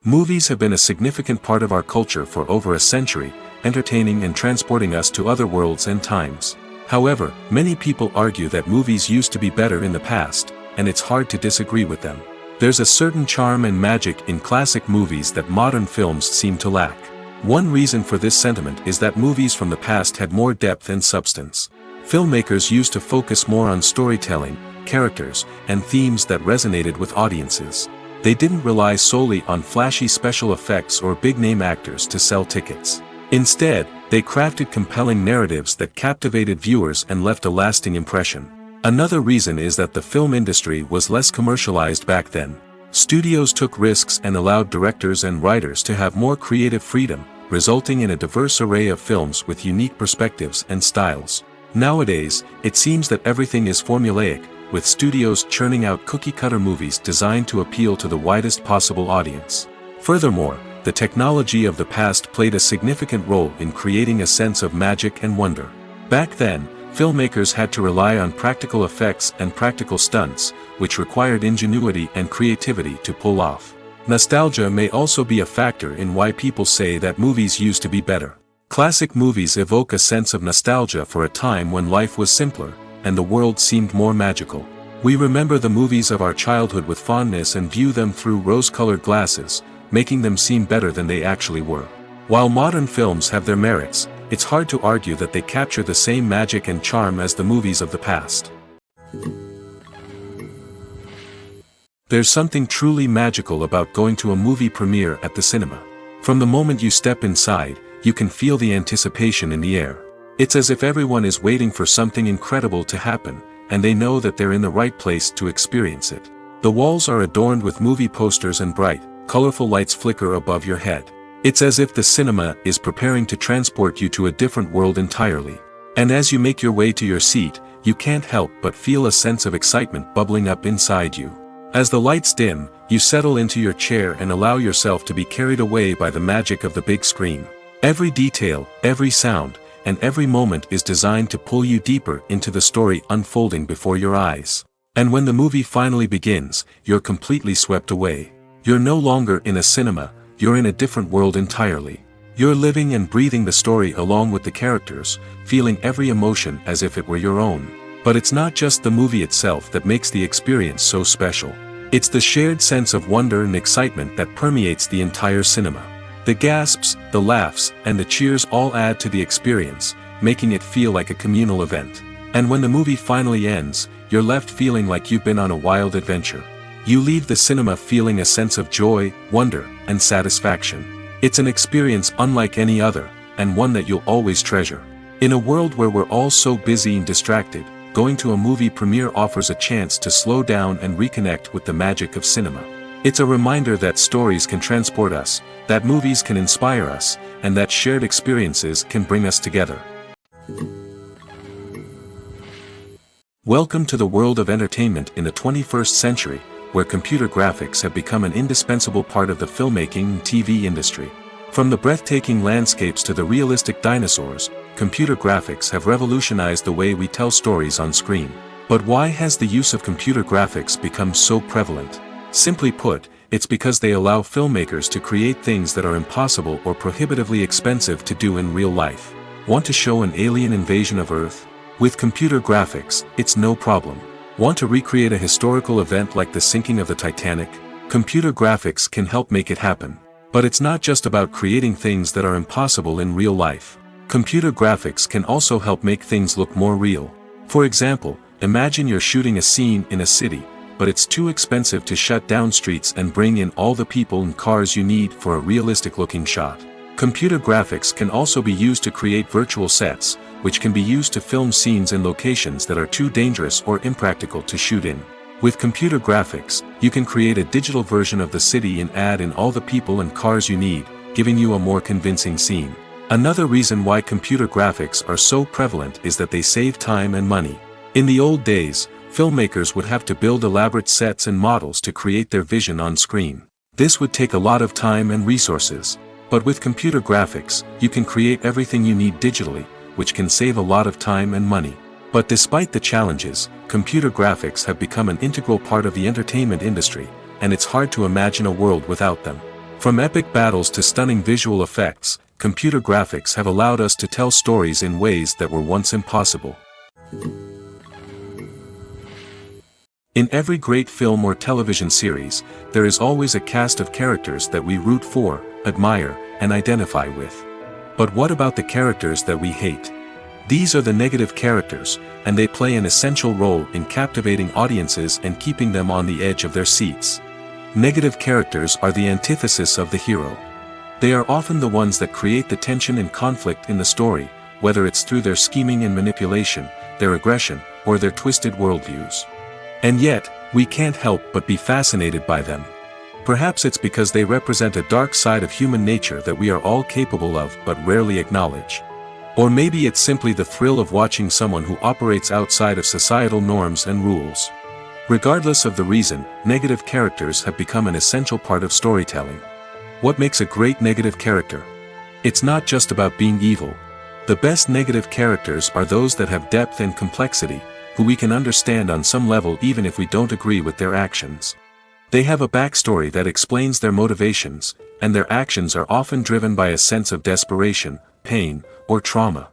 Movies have been a significant part of our culture for over a century, entertaining and transporting us to other worlds and times. However, many people argue that movies used to be better in the past, and it's hard to disagree with them. There's a certain charm and magic in classic movies that modern films seem to lack. One reason for this sentiment is that movies from the past had more depth and substance. Filmmakers used to focus more on storytelling, characters, and themes that resonated with audiences. They didn't rely solely on flashy special effects or big-name actors to sell tickets. Instead, they crafted compelling narratives that captivated viewers and left a lasting impression. Another reason is that the film industry was less commercialized back then. Studios took risks and allowed directors and writers to have more creative freedom, resulting in a diverse array of films with unique perspectives and styles. Nowadays, it seems that everything is formulaic, with studios churning out cookie-cutter movies designed to appeal to the widest possible audience. Furthermore, the technology of the past played a significant role in creating a sense of magic and wonder. Back then, filmmakers had to rely on practical effects and practical stunts, which required ingenuity and creativity to pull off. Nostalgia may also be a factor in why people say that movies used to be better. Classic movies evoke a sense of nostalgia for a time when life was simpler, and the world seemed more magical. We remember the movies of our childhood with fondness and view them through rose-colored glasses, making them seem better than they actually were. While modern films have their merits, it's hard to argue that they capture the same magic and charm as the movies of the past. There's something truly magical about going to a movie premiere at the cinema. From the moment you step inside, you can feel the anticipation in the air. It's as if everyone is waiting for something incredible to happen, and they know that they're in the right place to experience it. The walls are adorned with movie posters and bright, colorful lights flicker above your head. It's as if the cinema is preparing to transport you to a different world entirely. And as you make your way to your seat, you can't help but feel a sense of excitement bubbling up inside you. As the lights dim, you settle into your chair and allow yourself to be carried away by the magic of the big screen. Every detail, every sound, and every moment is designed to pull you deeper into the story unfolding before your eyes. And when the movie finally begins, you're completely swept away. You're no longer in a cinema, you're in a different world entirely. You're living and breathing the story along with the characters, feeling every emotion as if it were your own. But it's not just the movie itself that makes the experience so special. It's the shared sense of wonder and excitement that permeates the entire cinema. The gasps, the laughs, and the cheers all add to the experience, making it feel like a communal event. And when the movie finally ends, you're left feeling like you've been on a wild adventure. You leave the cinema feeling a sense of joy, wonder, and satisfaction. It's an experience unlike any other, and one that you'll always treasure. In a world where we're all so busy and distracted, going to a movie premiere offers a chance to slow down and reconnect with the magic of cinema. It's a reminder that stories can transport us, that movies can inspire us, and that shared experiences can bring us together. Welcome to the world of entertainment in the 21st century, where computer graphics have become an indispensable part of the filmmaking and TV industry. From the breathtaking landscapes to the realistic dinosaurs, computer graphics have revolutionized the way we tell stories on screen. But why has the use of computer graphics become so prevalent? Simply put, it's because they allow filmmakers to create things that are impossible or prohibitively expensive to do in real life. Want to show an alien invasion of Earth? With computer graphics, it's no problem. Want to recreate a historical event like the sinking of the Titanic? Computer graphics can help make it happen. But it's not just about creating things that are impossible in real life. Computer graphics can also help make things look more real. For example, imagine you're shooting a scene in a city, but it's too expensive to shut down streets and bring in all the people and cars you need for a realistic-looking shot. Computer graphics can also be used to create virtual sets, which can be used to film scenes in locations that are too dangerous or impractical to shoot in. With computer graphics, you can create a digital version of the city and add in all the people and cars you need, giving you a more convincing scene. Another reason why computer graphics are so prevalent is that they save time and money. In the old days, filmmakers would have to build elaborate sets and models to create their vision on screen. This would take a lot of time and resources. But with computer graphics, you can create everything you need digitally, which can save a lot of time and money. But despite the challenges, computer graphics have become an integral part of the entertainment industry, and it's hard to imagine a world without them. From epic battles to stunning visual effects, computer graphics have allowed us to tell stories in ways that were once impossible. In every great film or television series, there is always a cast of characters that we root for, admire, and identify with. But what about the characters that we hate? These are the negative characters, and they play an essential role in captivating audiences and keeping them on the edge of their seats. Negative characters are the antithesis of the hero. They are often the ones that create the tension and conflict in the story, whether it's through their scheming and manipulation, their aggression, or their twisted worldviews. And yet, we can't help but be fascinated by them. Perhaps it's because they represent a dark side of human nature that we are all capable of but rarely acknowledge. Or maybe it's simply the thrill of watching someone who operates outside of societal norms and rules. Regardless of the reason, negative characters have become an essential part of storytelling. What makes a great negative character? It's not just about being evil. The best negative characters are those that have depth and complexity, who we can understand on some level even if we don't agree with their actions. They have a backstory that explains their motivations, and their actions are often driven by a sense of desperation, pain, or trauma.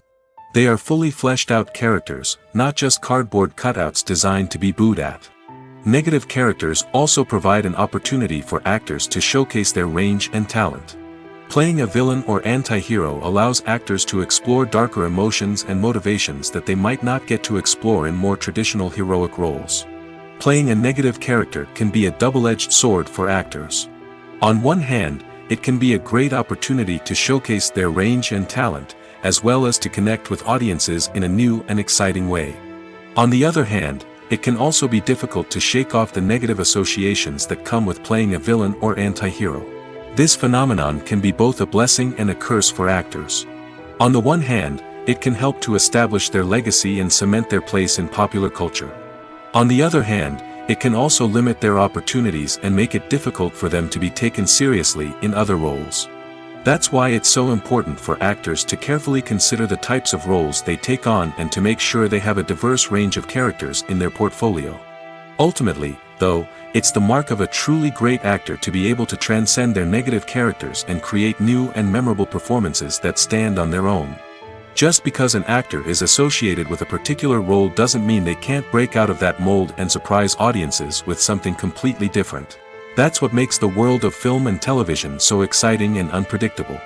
They are fully fleshed out characters, not just cardboard cutouts designed to be booed at. Negative characters also provide an opportunity for actors to showcase their range and talent. Playing a villain or anti-hero allows actors to explore darker emotions and motivations that they might not get to explore in more traditional heroic roles. Playing a negative character can be a double-edged sword for actors. On one hand, it can be a great opportunity to showcase their range and talent, as well as to connect with audiences in a new and exciting way. On the other hand, it can also be difficult to shake off the negative associations that come with playing a villain or anti-hero. This phenomenon can be both a blessing and a curse for actors. On the one hand, it can help to establish their legacy and cement their place in popular culture. On the other hand, it can also limit their opportunities and make it difficult for them to be taken seriously in other roles. That's why it's so important for actors to carefully consider the types of roles they take on and to make sure they have a diverse range of characters in their portfolio. Ultimately, though, it's the mark of a truly great actor to be able to transcend their negative characters and create new and memorable performances that stand on their own. Just because an actor is associated with a particular role doesn't mean they can't break out of that mold and surprise audiences with something completely different. That's what makes the world of film and television so exciting and unpredictable.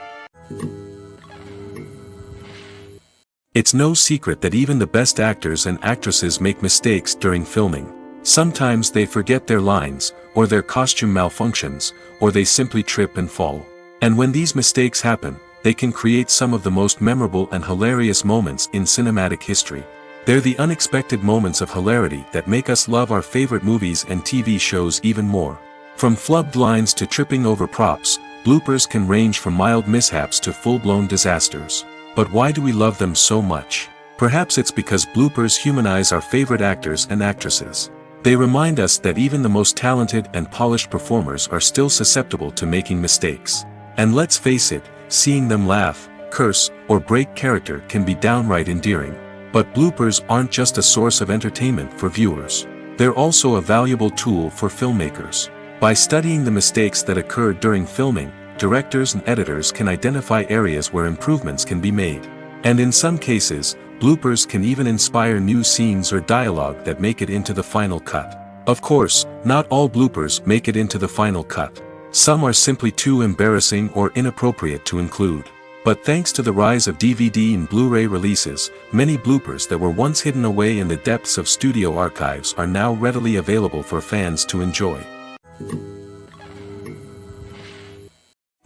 It's no secret that even the best actors and actresses make mistakes during filming. Sometimes they forget their lines, or their costume malfunctions, or they simply trip and fall. And when these mistakes happen, they can create some of the most memorable and hilarious moments in cinematic history. They're the unexpected moments of hilarity that make us love our favorite movies and TV shows even more. From flubbed lines to tripping over props, bloopers can range from mild mishaps to full-blown disasters. But why do we love them so much? Perhaps it's because bloopers humanize our favorite actors and actresses. They remind us that even the most talented and polished performers are still susceptible to making mistakes. And let's face it, seeing them laugh, curse, or break character can be downright endearing. But bloopers aren't just a source of entertainment for viewers. They're also a valuable tool for filmmakers. By studying the mistakes that occurred during filming, directors and editors can identify areas where improvements can be made. And in some cases, bloopers can even inspire new scenes or dialogue that make it into the final cut. Of course, not all bloopers make it into the final cut. Some are simply too embarrassing or inappropriate to include. But thanks to the rise of DVD and Blu-ray releases, many bloopers that were once hidden away in the depths of studio archives are now readily available for fans to enjoy.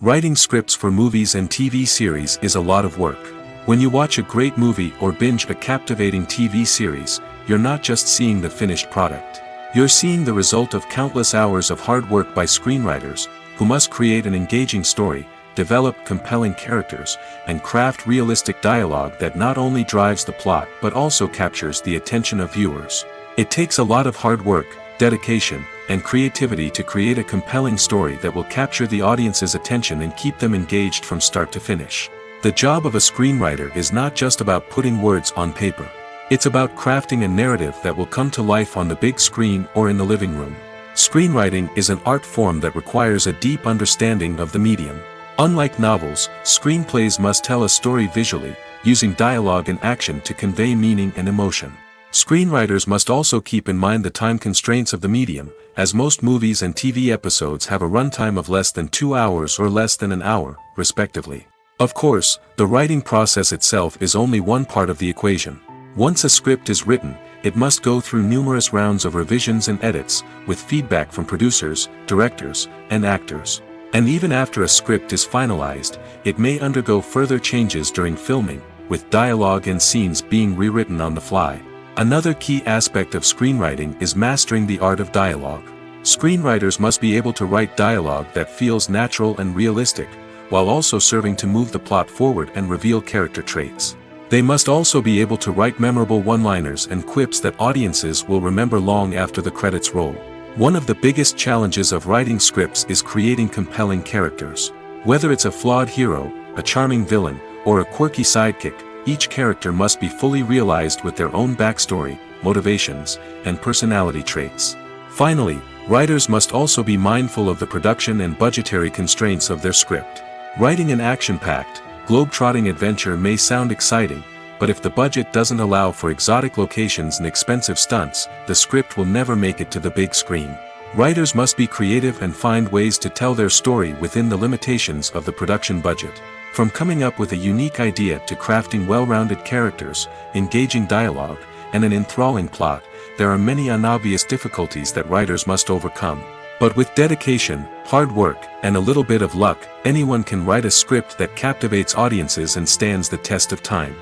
Writing scripts for movies and TV series is a lot of work. When you watch a great movie or binge a captivating TV series, you're not just seeing the finished product. You're seeing the result of countless hours of hard work by screenwriters, who must create an engaging story, develop compelling characters, and craft realistic dialogue that not only drives the plot but also captures the attention of viewers. It takes a lot of hard work, dedication, and creativity to create a compelling story that will capture the audience's attention and keep them engaged from start to finish. The job of a screenwriter is not just about putting words on paper. It's about crafting a narrative that will come to life on the big screen or in the living room. Screenwriting is an art form that requires a deep understanding of the medium. Unlike novels, screenplays must tell a story visually, using dialogue and action to convey meaning and emotion. Screenwriters must also keep in mind the time constraints of the medium, as most movies and TV episodes have a runtime of less than 2 hours or less than an hour, respectively. Of course, the writing process itself is only one part of the equation. Once a script is written, it must go through numerous rounds of revisions and edits, with feedback from producers, directors, and actors. And even after a script is finalized, it may undergo further changes during filming, with dialogue and scenes being rewritten on the fly. Another key aspect of screenwriting is mastering the art of dialogue. Screenwriters must be able to write dialogue that feels natural and realistic, while also serving to move the plot forward and reveal character traits. They must also be able to write memorable one-liners and quips that audiences will remember long after the credits roll. One of the biggest challenges of writing scripts is creating compelling characters. Whether it's a flawed hero, a charming villain, or a quirky sidekick, each character must be fully realized with their own backstory, motivations, and personality traits. Finally, writers must also be mindful of the production and budgetary constraints of their script. Writing an action-packed, globe-trotting adventure may sound exciting, but if the budget doesn't allow for exotic locations and expensive stunts, the script will never make it to the big screen. Writers must be creative and find ways to tell their story within the limitations of the production budget. From coming up with a unique idea to crafting well-rounded characters, engaging dialogue, and an enthralling plot, there are many unobvious difficulties that writers must overcome. But with dedication, hard work, and a little bit of luck, anyone can write a script that captivates audiences and stands the test of time.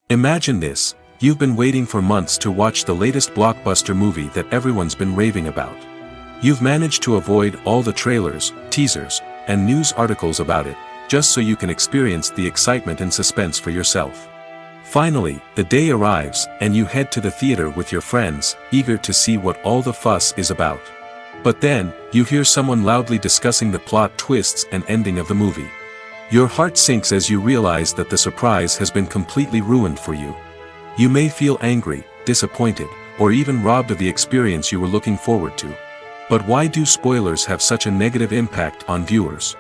Imagine this: you've been waiting for months to watch the latest blockbuster movie that everyone's been raving about. You've managed to avoid all the trailers, teasers, and news articles about it, just so you can experience the excitement and suspense for yourself. Finally, the day arrives, and you head to the theater with your friends, eager to see what all the fuss is about. But then, you hear someone loudly discussing the plot twists and ending of the movie. Your heart sinks as you realize that the surprise has been completely ruined for you. You may feel angry, disappointed, or even robbed of the experience you were looking forward to. But why do spoilers have such a negative impact on viewers?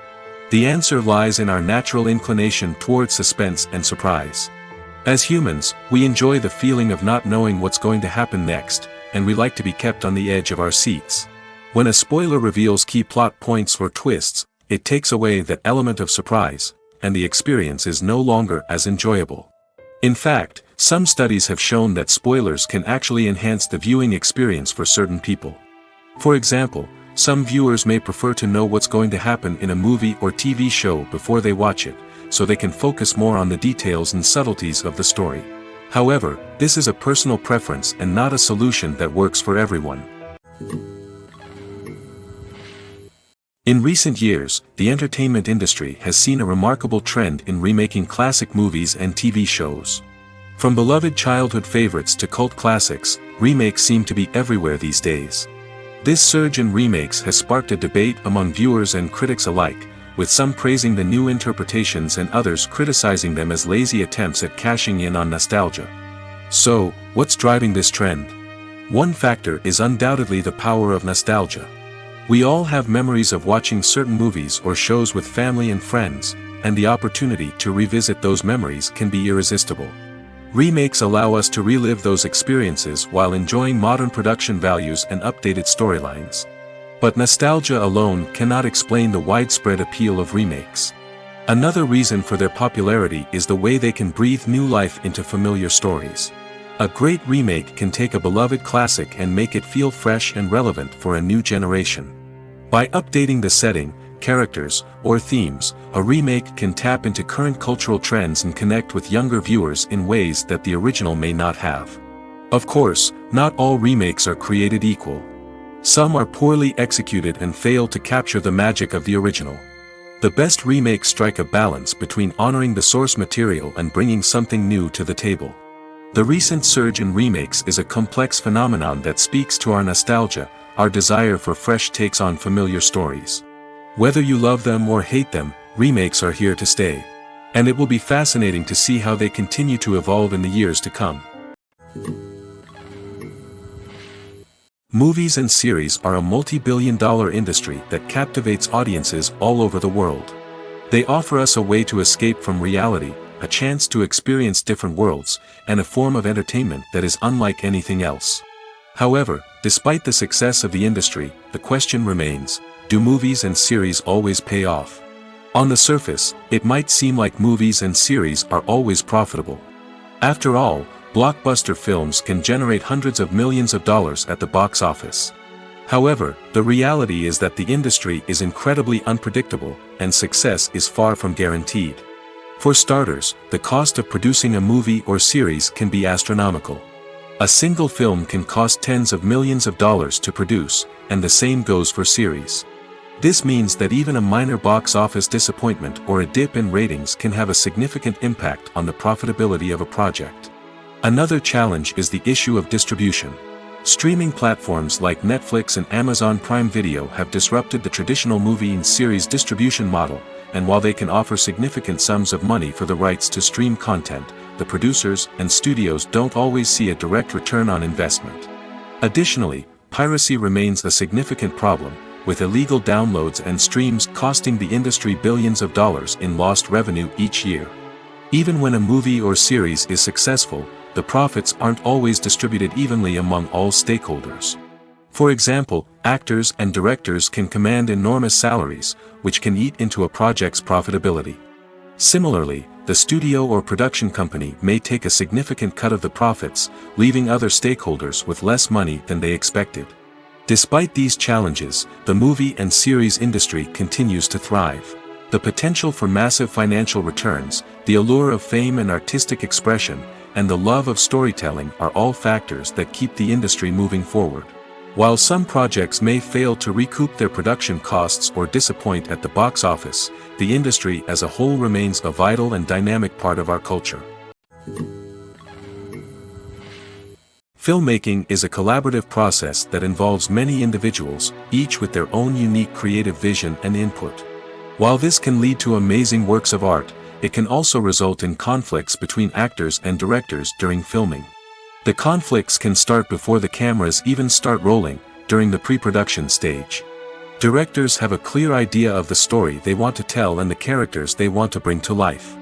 The answer lies in our natural inclination towards suspense and surprise. As humans, we enjoy the feeling of not knowing what's going to happen next, and we like to be kept on the edge of our seats. When a spoiler reveals key plot points or twists, it takes away that element of surprise, and the experience is no longer as enjoyable. In fact, some studies have shown that spoilers can actually enhance the viewing experience for certain people. For example, some viewers may prefer to know what's going to happen in a movie or TV show before they watch it, so they can focus more on the details and subtleties of the story. However, this is a personal preference and not a solution that works for everyone. In recent years, the entertainment industry has seen a remarkable trend in remaking classic movies and TV shows. From beloved childhood favorites to cult classics, remakes seem to be everywhere these days. This surge in remakes has sparked a debate among viewers and critics alike, with some praising the new interpretations and others criticizing them as lazy attempts at cashing in on nostalgia. So, what's driving this trend? One factor is undoubtedly the power of nostalgia. We all have memories of watching certain movies or shows with family and friends, and the opportunity to revisit those memories can be irresistible. Remakes allow us to relive those experiences while enjoying modern production values and updated storylines. But nostalgia alone cannot explain the widespread appeal of remakes. Another reason for their popularity is the way they can breathe new life into familiar stories. A great remake can take a beloved classic and make it feel fresh and relevant for a new generation. By updating the setting, characters, or themes, a remake can tap into current cultural trends and connect with younger viewers in ways that the original may not have. Of course, not all remakes are created equal. Some are poorly executed and fail to capture the magic of the original. The best remakes strike a balance between honoring the source material and bringing something new to the table. The recent surge in remakes is a complex phenomenon that speaks to our nostalgia, our desire for fresh takes on familiar stories. Whether you love them or hate them, remakes are here to stay. And it will be fascinating to see how they continue to evolve in the years to come. Movies and series are a multi-billion-dollar industry that captivates audiences all over the world. They offer us a way to escape from reality, a chance to experience different worlds, and a form of entertainment that is unlike anything else. However, despite the success of the industry, the question remains, do movies and series always pay off? On the surface, it might seem like movies and series are always profitable. After all, blockbuster films can generate hundreds of millions of dollars at the box office. However, the reality is that the industry is incredibly unpredictable, and success is far from guaranteed. For starters, the cost of producing a movie or series can be astronomical. A single film can cost tens of millions of dollars to produce, and the same goes for series. This means that even a minor box office disappointment or a dip in ratings can have a significant impact on the profitability of a project. Another challenge is the issue of distribution. Streaming platforms like Netflix and Amazon Prime Video have disrupted the traditional movie and series distribution model, and while they can offer significant sums of money for the rights to stream content, the producers and studios don't always see a direct return on investment. Additionally, piracy remains a significant problem, with illegal downloads and streams costing the industry billions of dollars in lost revenue each year. Even when a movie or series is successful, the profits aren't always distributed evenly among all stakeholders. For example, actors and directors can command enormous salaries, which can eat into a project's profitability. Similarly, the studio or production company may take a significant cut of the profits, leaving other stakeholders with less money than they expected. Despite these challenges, the movie and series industry continues to thrive. The potential for massive financial returns, the allure of fame and artistic expression, and the love of storytelling are all factors that keep the industry moving forward. While some projects may fail to recoup their production costs or disappoint at the box office, the industry as a whole remains a vital and dynamic part of our culture. Filmmaking is a collaborative process that involves many individuals, each with their own unique creative vision and input. While this can lead to amazing works of art, it can also result in conflicts between actors and directors during filming. The conflicts can start before the cameras even start rolling, during the pre-production stage. Directors have a clear idea of the story they want to tell and the characters they want to bring to life.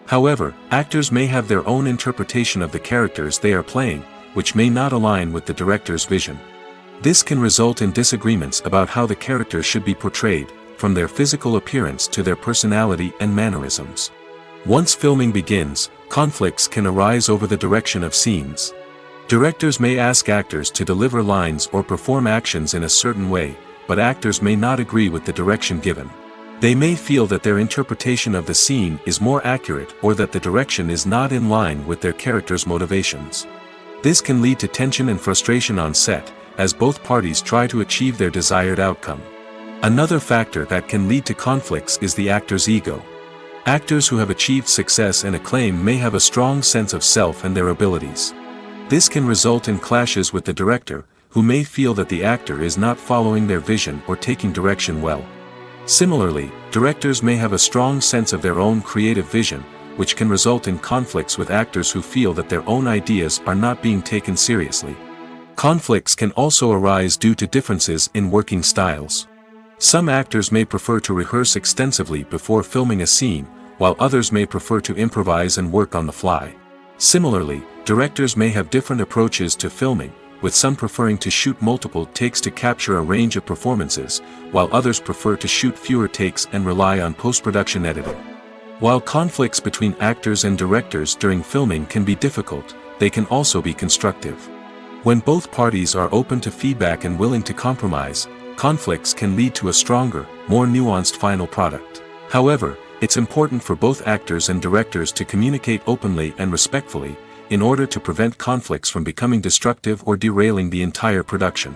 However, actors may have their own interpretation of the characters they are playing, which may not align with the director's vision. This can result in disagreements about how the characters should be portrayed, from their physical appearance to their personality and mannerisms. Once filming begins, conflicts can arise over the direction of scenes. Directors may ask actors to deliver lines or perform actions in a certain way, but actors may not agree with the direction given. They may feel that their interpretation of the scene is more accurate or that the direction is not in line with their character's motivations. This can lead to tension and frustration on set, as both parties try to achieve their desired outcome. Another factor that can lead to conflicts is the actor's ego. Actors who have achieved success and acclaim may have a strong sense of self and their abilities. This can result in clashes with the director, who may feel that the actor is not following their vision or taking direction well. Similarly, directors may have a strong sense of their own creative vision, which can result in conflicts with actors who feel that their own ideas are not being taken seriously. Conflicts can also arise due to differences in working styles. Some actors may prefer to rehearse extensively before filming a scene, while others may prefer to improvise and work on the fly. Similarly, directors may have different approaches to filming, with some preferring to shoot multiple takes to capture a range of performances, while others prefer to shoot fewer takes and rely on post-production editing. While conflicts between actors and directors during filming can be difficult, they can also be constructive. When both parties are open to feedback and willing to compromise, conflicts can lead to a stronger, more nuanced final product. However, it's important for both actors and directors to communicate openly and respectfully, in order to prevent conflicts from becoming destructive or derailing the entire production.